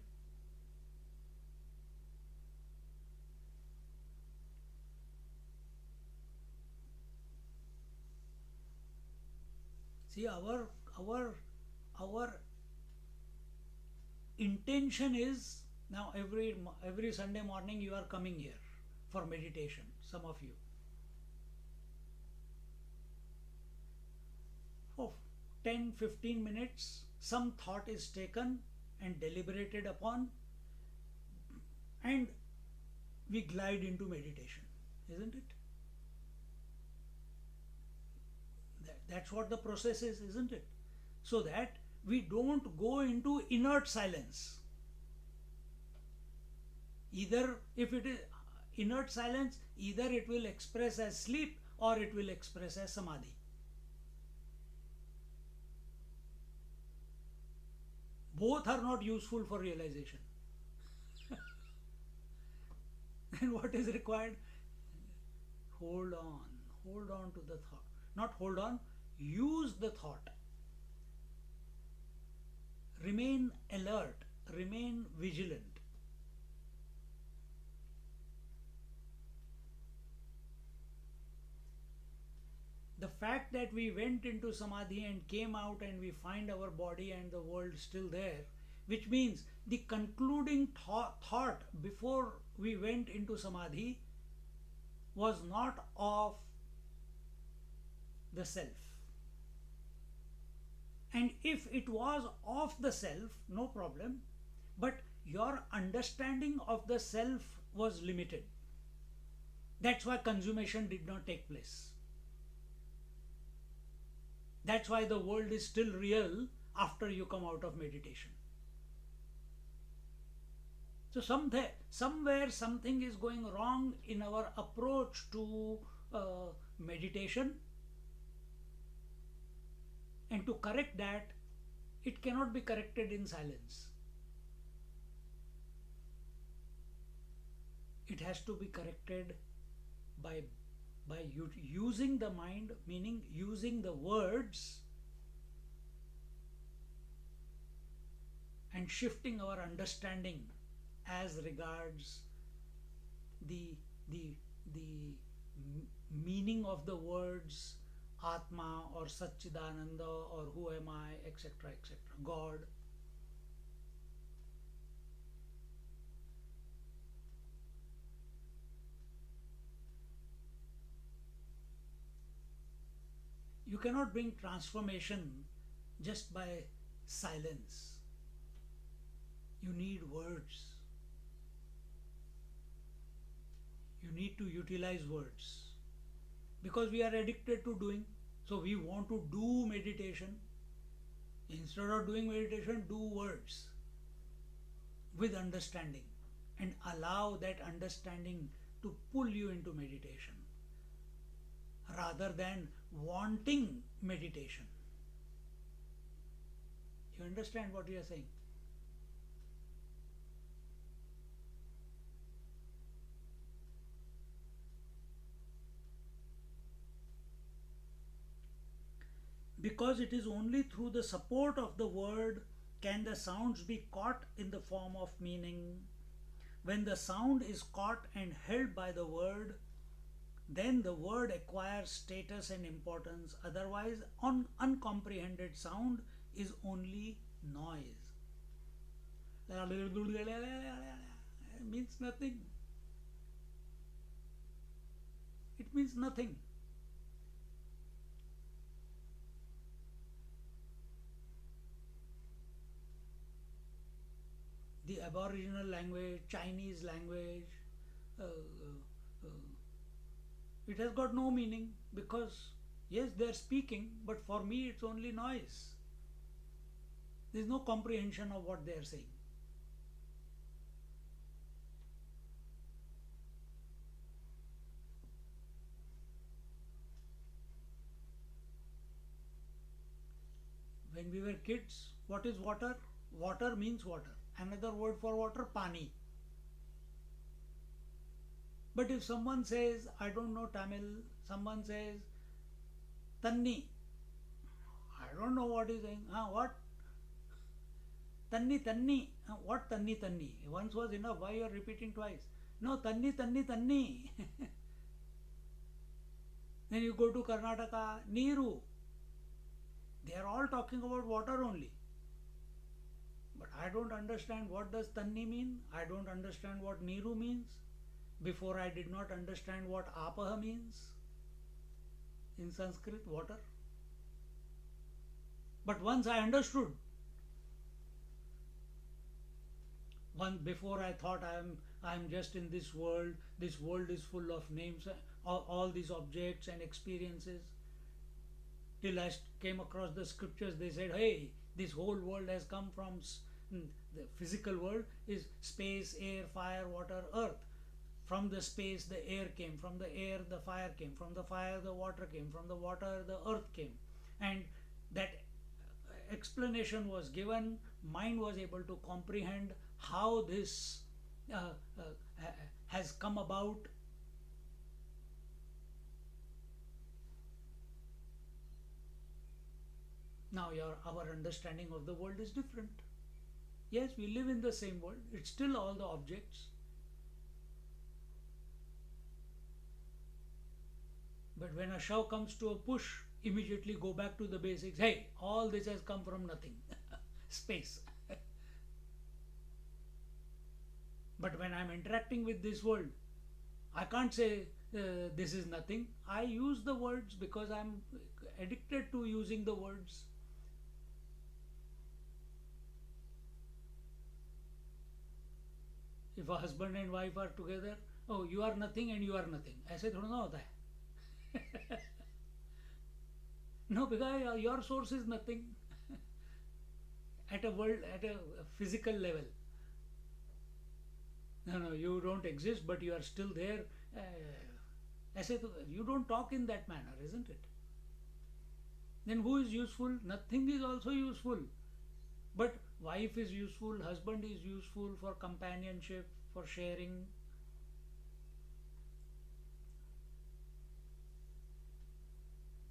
See, our intention is, now every Sunday morning you are coming here for meditation, some of you. For 10-15 minutes, some thought is taken and deliberated upon, and we glide into meditation, isn't it? That's what the process is, isn't it? So that we don't go into inert silence. Either, if it is inert silence, either it will express as sleep or it will express as samadhi. Both are not useful for realization. Then what is required? Hold on to the thought. Not hold on, use the thought. Remain alert, remain vigilant. The fact that we went into samadhi and came out and we find our body and the world still there, which means the concluding thought before we went into samadhi was not of the self. And if it was of the self, no problem, but your understanding of the self was limited. That's why consummation did not take place. That's why the world is still real after you come out of meditation. So somewhere something is going wrong in our approach to meditation. And to correct that, it cannot be corrected in silence. It has to be corrected by using the mind, meaning using the words and shifting our understanding as regards the meaning of the words Atma or Satchidananda or who am I, etc., etc., God. You cannot bring transformation just by silence. You need words. You need to utilize words. Because we are addicted to doing, so we want to do meditation. Instead of doing meditation, do words with understanding and allow that understanding to pull you into meditation rather than wanting meditation. You understand what we are saying? Because it is only through the support of the word can the sounds be caught in the form of meaning. When the sound is caught and held by the word, then the word acquires status and importance. Otherwise, uncomprehended sound is only noise. It means nothing. It means nothing. The Aboriginal language, Chinese language, it has got no meaning because, yes, they are speaking, but for me it's only noise. There is no comprehension of what they are saying. When we were kids, what is water? Water means water. Another word for water, pani. But if someone says, I don't know Tamil, someone says Tanni, I don't know what he's saying. What? Tanni, Tanni. What Tanni, Tanni? Once was enough. Why you are repeating twice? No, Tanni, Tanni, Tanni. Then you go to Karnataka, Neeru. They are all talking about water only. But I don't understand what does Tanni mean. I don't understand what Neeru means. Before I did not understand what Apaha means in Sanskrit, water. But once I understood, before I thought I am just in this world. This world is full of names, all these objects and experiences. Till I came across the scriptures, they said, hey, this whole world has come from the physical world is space, air, fire, water, earth. From the space the air came, from the air the fire came, from the fire the water came, from the water the earth came. And that explanation was given, mind was able to comprehend how this has come about. Now our understanding of the world is different. Yes, we live in the same world, it's still all the objects. But when a shove comes to a push, immediately go back to the basics. Hey, all this has come from nothing. Space. But when I'm interacting with this world, I can't say this is nothing. I use the words because I'm addicted to using the words. If a husband and wife are together, oh, you are nothing and you are nothing. ऐसे थोड़ा ना होता है. No, because your source is nothing at a physical level. No, you don't exist, but you are still there. ऐसे तो you don't talk in that manner, isn't it? Then who is useful? Nothing is also useful. But wife is useful, husband is useful for companionship, for sharing.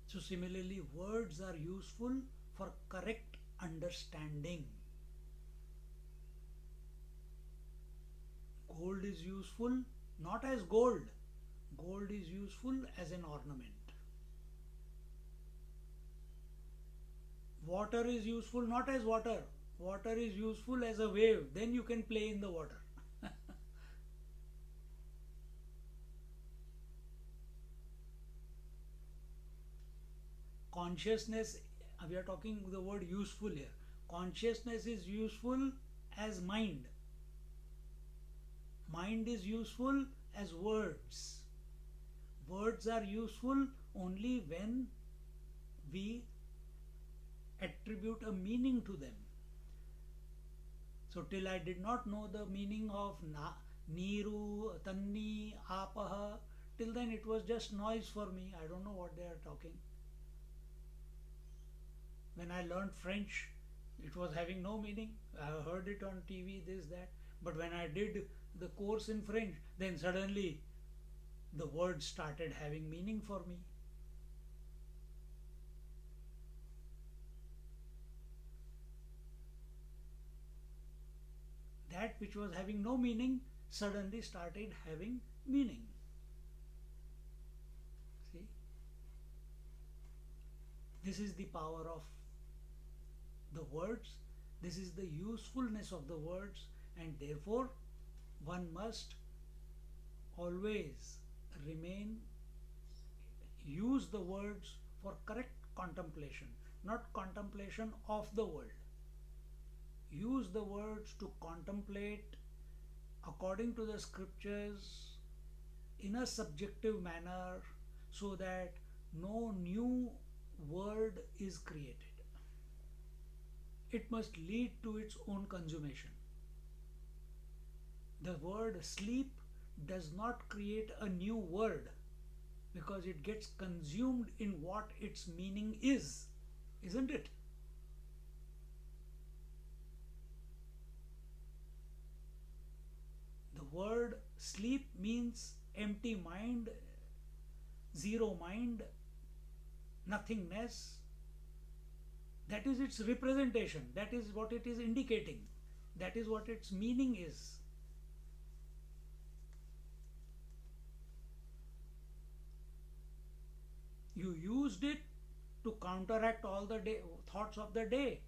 So similarly, words are useful for correct understanding. Gold is useful not as gold. Gold is useful as an ornament. Water is useful not as water. Water is useful as a wave. Then you can play in the water. Consciousness, we are talking the word useful here. Consciousness is useful as mind. Mind is useful as words. Words are useful only when we attribute a meaning to them. So till I did not know the meaning of Neeru, Tanni, Apaha, till then it was just noise for me. I don't know what they are talking. When I learned French, it was having no meaning. I heard it on TV, this, that. But when I did the course in French, then suddenly the words started having meaning for me. That which was having no meaning suddenly started having meaning. See? This is the power of the words. This is the usefulness of the words, and therefore one must always use the words for correct contemplation, not contemplation of the world. Use the words to contemplate according to the scriptures in a subjective manner, so that no new word is created. It must lead to its own consummation. The word sleep does not create a new word, because it gets consumed in what its meaning is, isn't it? The word sleep means empty mind, zero mind, nothingness. That is its representation. That is what it is indicating. That is what its meaning is. You used it to counteract all the thoughts of the day.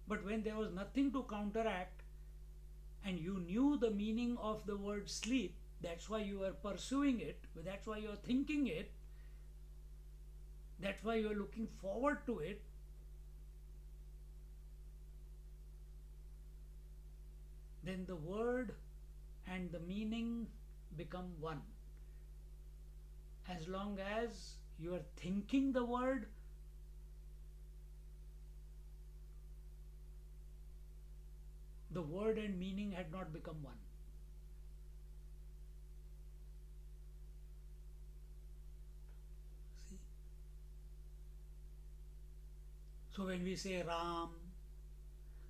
But when there was nothing to counteract and you knew the meaning of the word sleep, that's why you were pursuing it, that's why you are thinking it, that's why you are looking forward to it. Then the word and the meaning become one. As long as you are thinking the word, the word and meaning had not become one. See? So when we say Ram,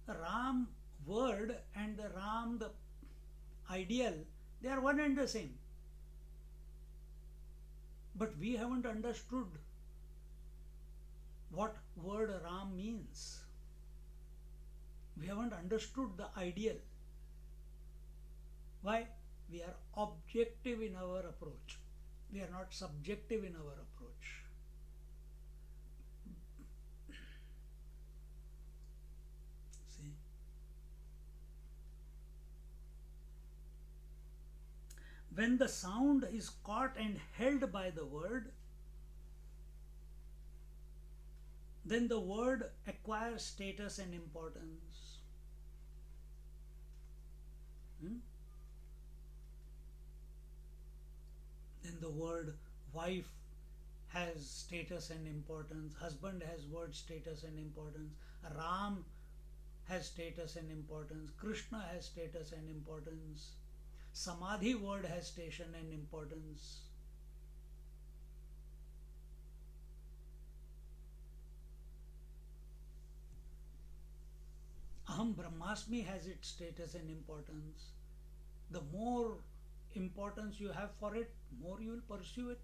the Ram word and the Ram, the ideal, they are one and the same. But we haven't understood what word Ram means. We haven't understood the ideal. Why? We are objective in our approach. We are not subjective in our approach. See? When the sound is caught and held by the word, then the word acquires status and importance. Then the word wife has status and importance, husband has word status and importance, Ram has status and importance, Krishna has status and importance, Samadhi word has station and importance. Aham Brahmasmi has its status and importance. The more importance you have for it, more you will pursue it.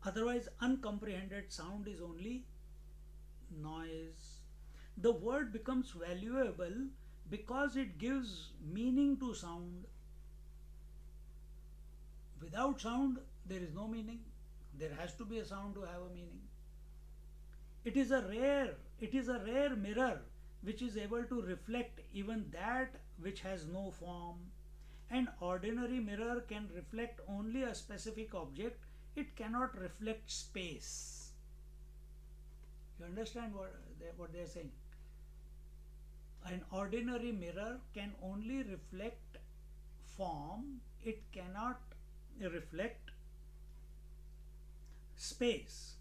Otherwise, uncomprehended sound is only noise. The word becomes valuable because it gives meaning to sound. Without sound, there is no meaning. There has to be a sound to have a meaning. It is a rare mirror which is able to reflect even that which has no form. An ordinary mirror can reflect only a specific object. It cannot reflect space. You understand what they are saying? An ordinary mirror can only reflect form. It cannot reflect space.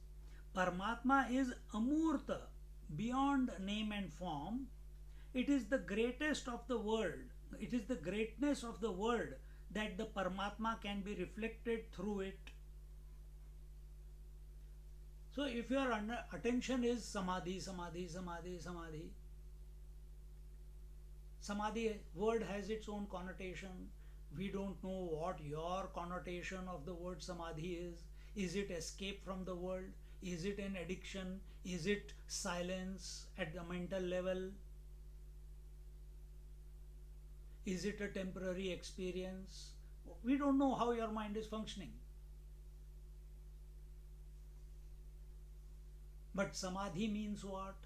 Paramatma is Amurta, beyond name and form. It is the greatest of the world. It is the greatness of the world that the Paramatma can be reflected through it. So if your attention is Samadhi, Samadhi, Samadhi, Samadhi, Samadhi word has its own connotation. We don't know what your connotation of the word Samadhi is. Is it escape from the world? Is it an addiction? Is it silence at the mental level? Is it a temporary experience? We don't know how your mind is functioning. But Samadhi means what?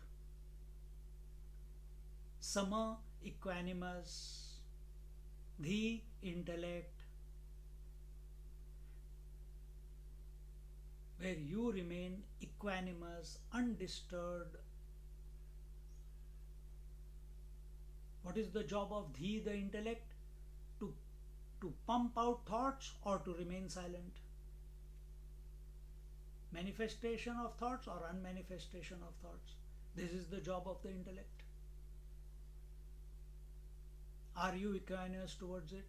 Sama, equanimous. Dhi, intellect. Where you remain equanimous, undisturbed. What is the job of Dhi, the intellect? To pump out thoughts or to remain silent? Manifestation of thoughts or unmanifestation of thoughts? This is the job of the intellect. Are you equanimous towards it?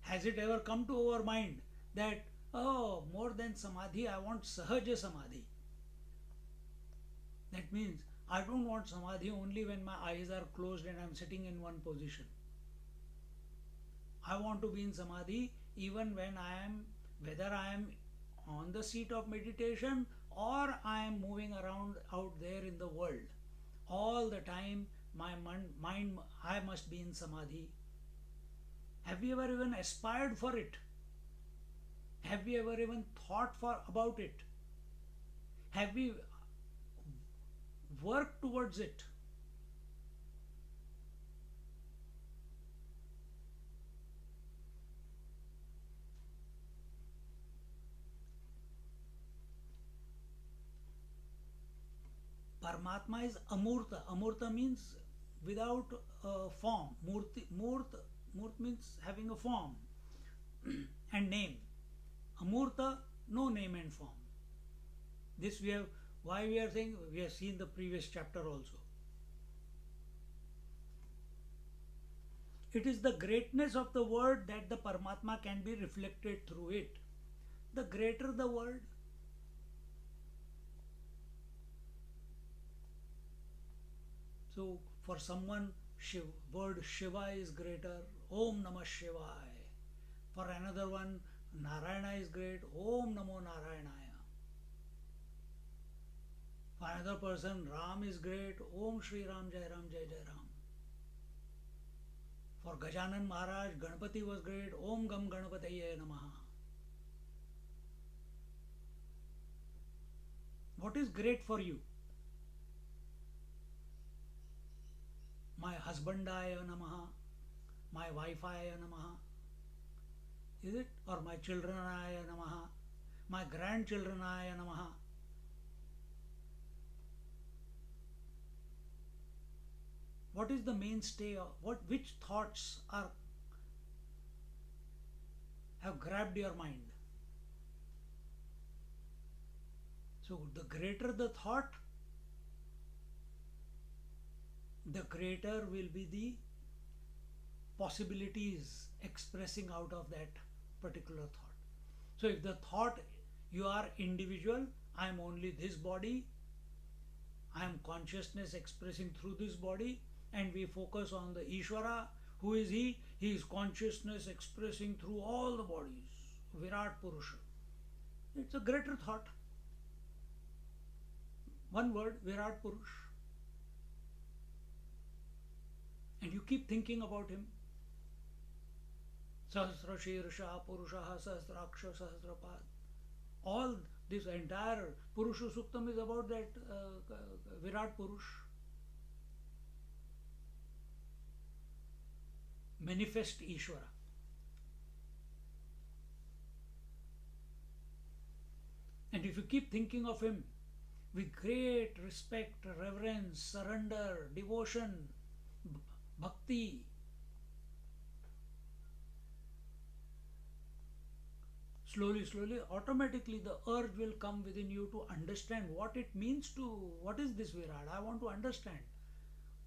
Has it ever come to our mind that Oh, more than samadhi, I want sahaja samadhi. That means I don't want samadhi only when my eyes are closed and I'm sitting in one position. I want to be in samadhi even when whether I am on the seat of meditation or I am moving around out there in the world. All the time, my mind, I must be in samadhi. Have you ever even aspired for it? Have you ever even thought about it? Have we worked towards it? Paramatma is amurta. Amurta means without form. Murt means having a form and name. Amurta, no name and form. This we have, why we are saying, we have seen the previous chapter also. It is the greatness of the word that the Paramatma can be reflected through it. The greater the word, so for someone, word Shiva is greater, Om Namah Shivaya. For another one, Narayana is great, Om Namo Narayanaya. For another person, Ram is great, Om Shri Ram Jai Ram Jai Jai Ram. For Gajanan Maharaj, Ganpati was great, Om Gam Ganpataye Namaha. What is great for you? My husbandaya namaha, my wifeaya namaha, is it? Or my childrenaya namaha, my grandchildrenaya namaha. What is the mainstay of which thoughts have grabbed your mind? So the greater the thought, the greater will be the possibilities expressing out of that particular thought. So if the thought, you are individual, I am only this body, I am consciousness expressing through this body, and we focus on the Ishvara. Who is he? He is consciousness expressing through all the bodies. Virat Purusha. It's a greater thought. One word, Virat Purush. And you keep thinking about him. Sahasra Shirsha Purushaha Sahasraksha Sahasrapad. All this entire Purusha Suktam is about that Virat Purush. Manifest Ishvara. And if you keep thinking of him with great respect, reverence, surrender, devotion, bhakti, slowly, automatically the urge will come within you to understand what it means what is this Virat? I want to understand.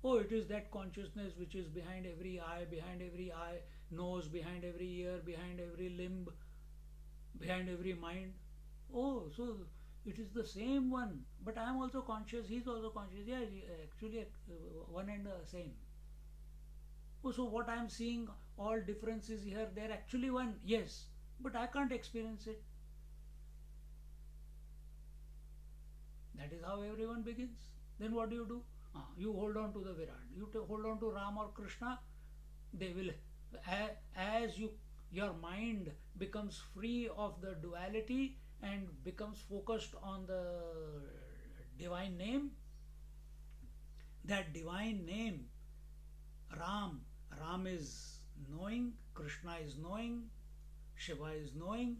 Oh, it is that consciousness which is behind every eye, nose, behind every ear, behind every limb, behind every mind. Oh, so it is the same one, but I am also conscious, he is also conscious. Yeah, actually one and the same. Oh, so what I am seeing, all differences here, they are actually one. Yes, but I can't experience it. That is how everyone begins. Then what do? You hold on to the Virat. You hold on to Ram or Krishna. They will, as your mind becomes free of the duality and becomes focused on the divine name. That divine name, Ram is knowing, Krishna is knowing, Shiva is knowing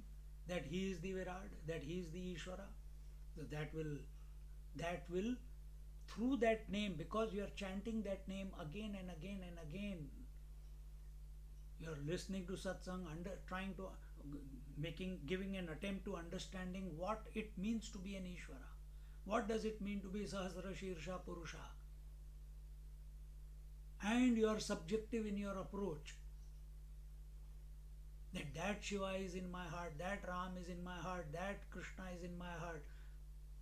that he is the Virat, that he is the Ishvara. So that will through that name, because you are chanting that name again and again and again, you are listening to satsang, giving an attempt to understanding what it means to be an Ishvara. What does it mean to be Sahasra Shirsha Purusha? And you are subjective in your approach. that Shiva is in my heart, that Ram is in my heart, that Krishna is in my heart,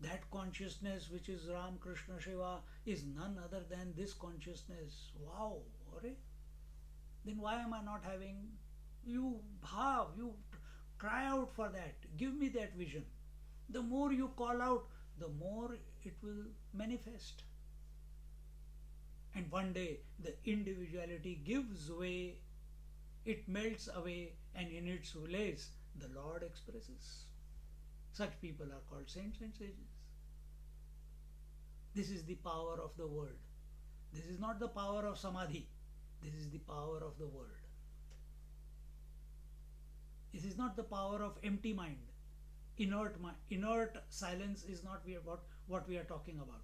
that consciousness which is Ram, Krishna, Shiva is none other than this consciousness. Wow, okay? Then why am I not having? You bhav, you cry out for that. Give me that vision. The more you call out, the more it will manifest. And one day the individuality gives way, it melts away, and in its place the Lord expresses. Such people are called saints and sages. This is the power of the word. This is not the power of samadhi. This is the power of the word. This is not the power of empty mind. Inert silence is not what we are talking about.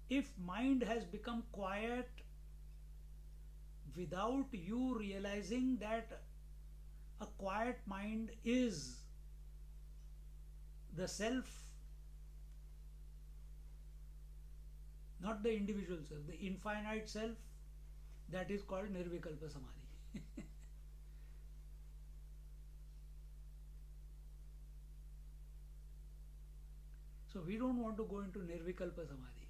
If mind has become quiet without you realizing that a quiet mind is the self, not the individual self, the infinite self, that is called Nirvikalpa Samadhi. So we don't want to go into Nirvikalpa Samadhi.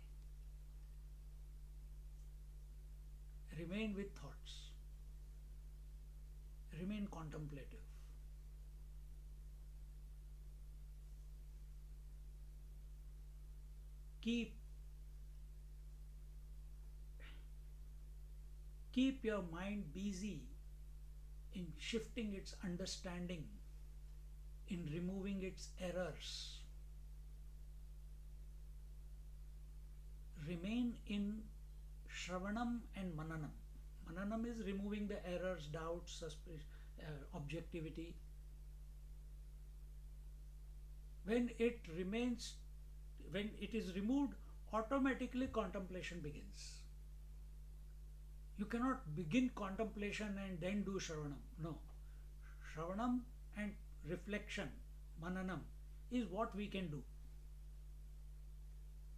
Remain with thoughts. Remain contemplative. Keep your mind busy in shifting its understanding, in removing its errors. Remain in Shravanam and Mananam. Mananam is removing the errors, doubts, objectivity. When it is removed, automatically contemplation begins. You cannot begin contemplation and then do Shravanam. No. Shravanam and reflection, Mananam, is what we can do.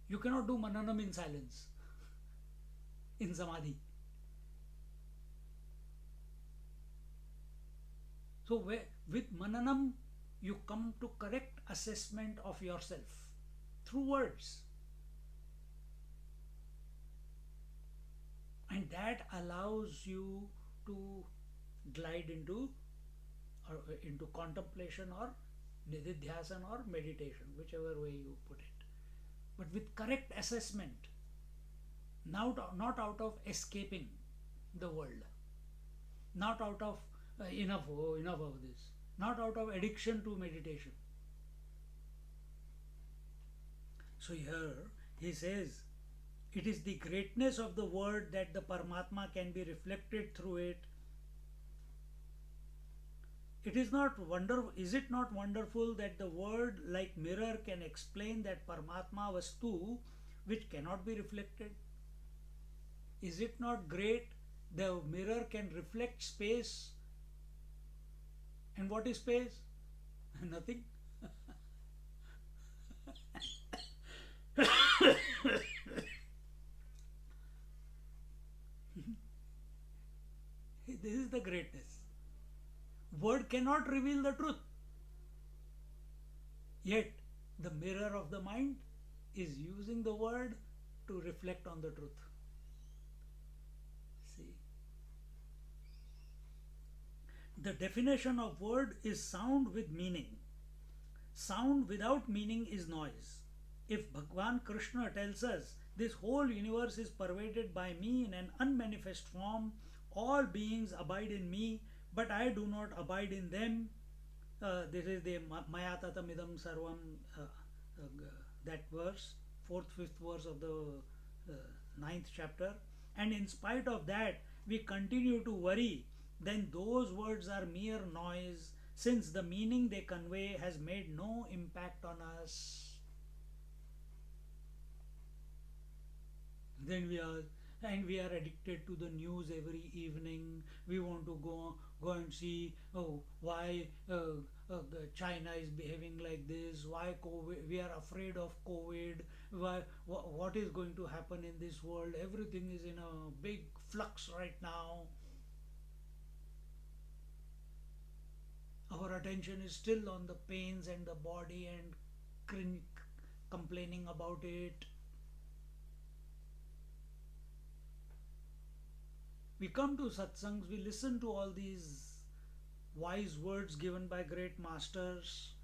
You cannot do Mananam in silence, in Samadhi. So with Mananam, you come to correct assessment of yourself through words. And that allows you to glide into contemplation or nididhyasana or meditation, whichever way you put it. But with correct assessment, not out of escaping the world, not out of enough of this, not out of addiction to meditation. So here he says, it is the greatness of the word that the Paramatma can be reflected through it. Is it not wonderful that the word like mirror can explain that Paramatma Vastu which cannot be reflected? Is it not great? The mirror can reflect space. And what is space? Nothing. This is the greatness. Word cannot reveal the truth. Yet, the mirror of the mind is using the word to reflect on the truth. See. The definition of word is sound with meaning. Sound without meaning is noise. If Bhagwan Krishna tells us this whole universe is pervaded by me in an unmanifest form, all beings abide in me, but I do not abide in them. This is the Maya Tatamidam Sarvam, that verse, 4th, 5th verse of the 9th chapter. And in spite of that, we continue to worry. Then those words are mere noise, since the meaning they convey has made no impact on us. Then we are, and we are addicted to the news every evening. We want to go and see, oh, why China is behaving like this, why COVID, we are afraid of COVID, why, what is going to happen in this world. Everything is in a big flux right now. Our attention is still on the pains and the body and complaining about it. We come to satsangs, we listen to all these wise words given by great masters,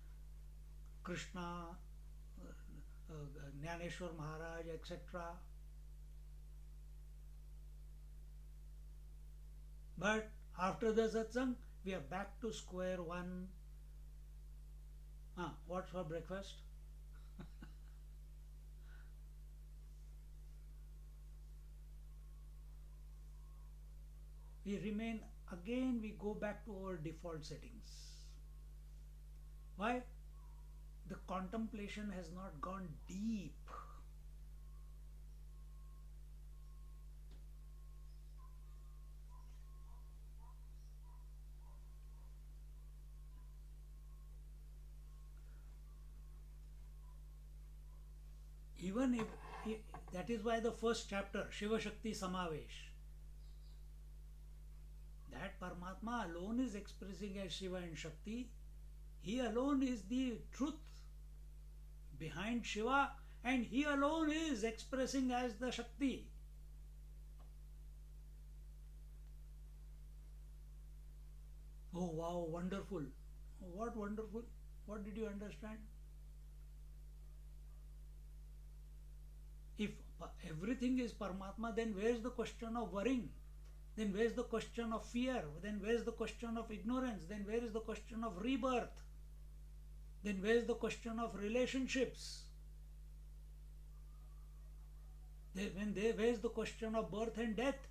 Krishna, Jnaneshwar Maharaj, etc. But after the satsang, we are back to square one. What's for breakfast? We remain, again we go back to our default settings. Why? The contemplation has not gone deep. Even if that is why the first chapter, Shiva Shakti Samavesh, that Paramatma alone is expressing as Shiva and Shakti. He alone is the truth behind Shiva, and he alone is expressing as the Shakti. Oh wow, wonderful. What wonderful? What did you understand? If everything is Paramatma, then where is the question of worrying? Then where is the question of fear? Then where is the question of ignorance? Then where is the question of rebirth? Then where is the question of relationships? Where is the question of birth and death?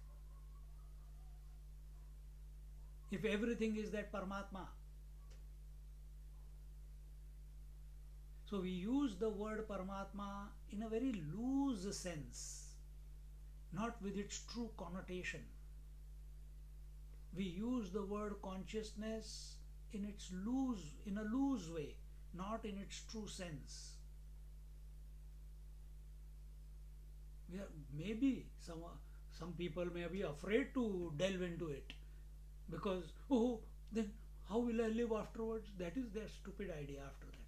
If everything is that Paramatma. So we use the word Paramatma in a very loose sense, not with its true connotation. We use the word consciousness in a loose way, not in its true sense. Maybe some people may be afraid to delve into it because, then how will I live afterwards? That is their stupid idea after that.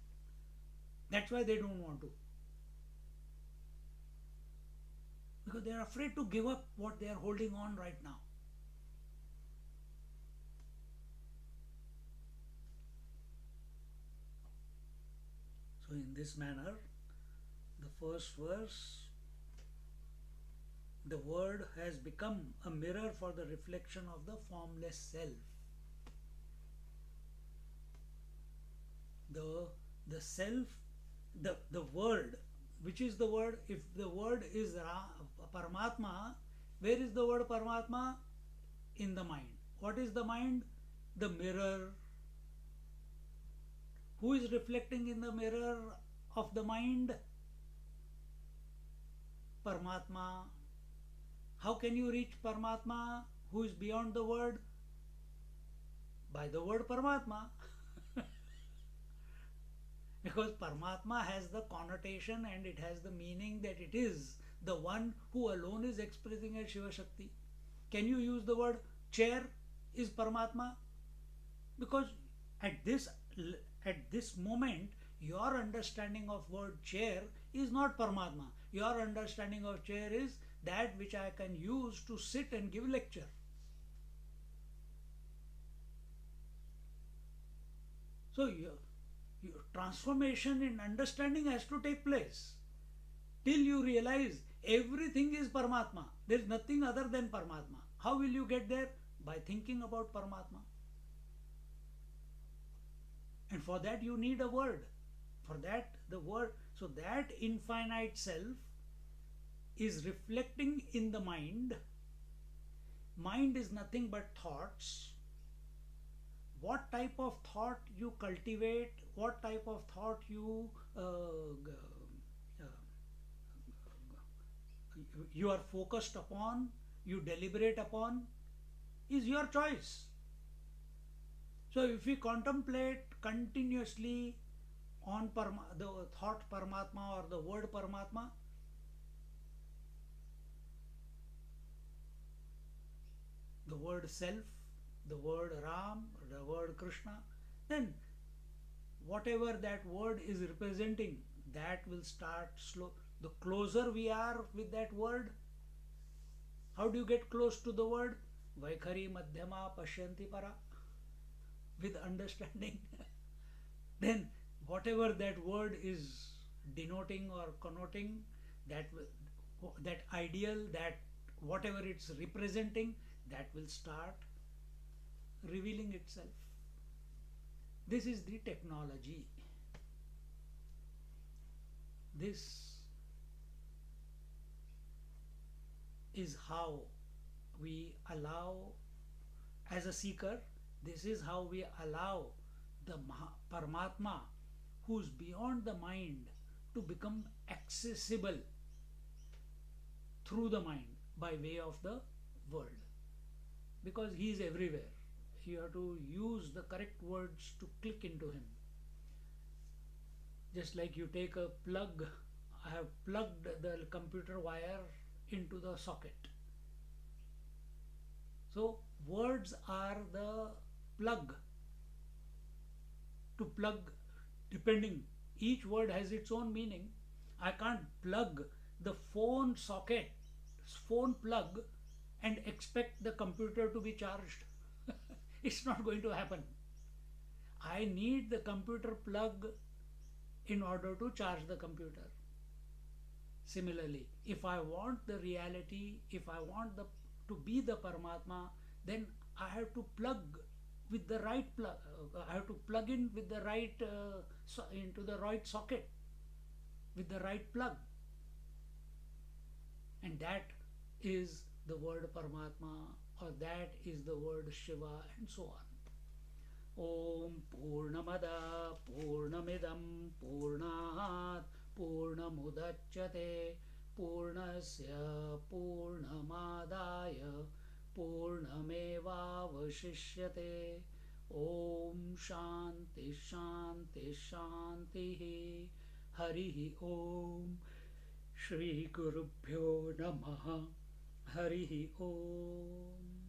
That's why they don't want to. Because they are afraid to give up what they are holding on right now. So in this manner, the first verse, the word has become a mirror for the reflection of the formless self. The self, the word, which is the word? If the word is Paramatma, where is the word Paramatma? In the mind. What is the mind? The mirror. Who is reflecting in the mirror of the mind? Paramatma. How can you reach Paramatma, who is beyond the word? By the word Paramatma. Because Paramatma has the connotation and it has the meaning that it is the one who alone is expressing as Shiva Shakti. Can you use the word chair is Paramatma? Because at this moment, your understanding of word chair is not Paramatma. Your understanding of chair is that which I can use to sit and give lecture. So your transformation in understanding has to take place till you realize everything is Paramatma. There is nothing other than Paramatma. How will you get there? By thinking about Paramatma. And for that you need a word. For that the word, so that infinite self is reflecting in the mind. Mind is nothing but thoughts. What type of thought you cultivate, what type of thought you you are focused upon, you deliberate upon, is your choice. So if we contemplate continuously on the thought Paramatma or the word Paramatma, the word self, the word Ram, the word Krishna, then whatever that word is representing, that will start slow. The closer we are with that word, how do you get close to the word? Vaikhari Madhyama Pashyanti Para, with understanding. Then whatever that word is denoting or connoting, that ideal, that whatever it's representing, that will start revealing itself. This is the technology. This is how we allow, as a seeker, this is how we allow the Paramatma, who's beyond the mind, to become accessible through the mind by way of the world. Because he is everywhere. You have to use the correct words to click into him. Just like you take a plug, I have plugged the computer wire into the socket. So words are the plug. To plug, depending, each word has its own meaning. I can't plug the phone socket, phone plug, and expect the computer to be charged. It's not going to happen. I need the computer plug in order to charge the computer. Similarly, if I want the reality, if I want to be the Paramatma, then I have to plug with the right plug. I have to plug in with the right into the right socket with the right plug, and that is the word Paramatma, or that is the word Shiva, and so on. Om Purnamada Purnamidam Purnat Purnamudachyate Purnasya Purnamadaya Purnamevavashishyate. Om Shanti Shanti Shanti. Harihi Om. Shri Gurubhyo Namaha. Harihi Om.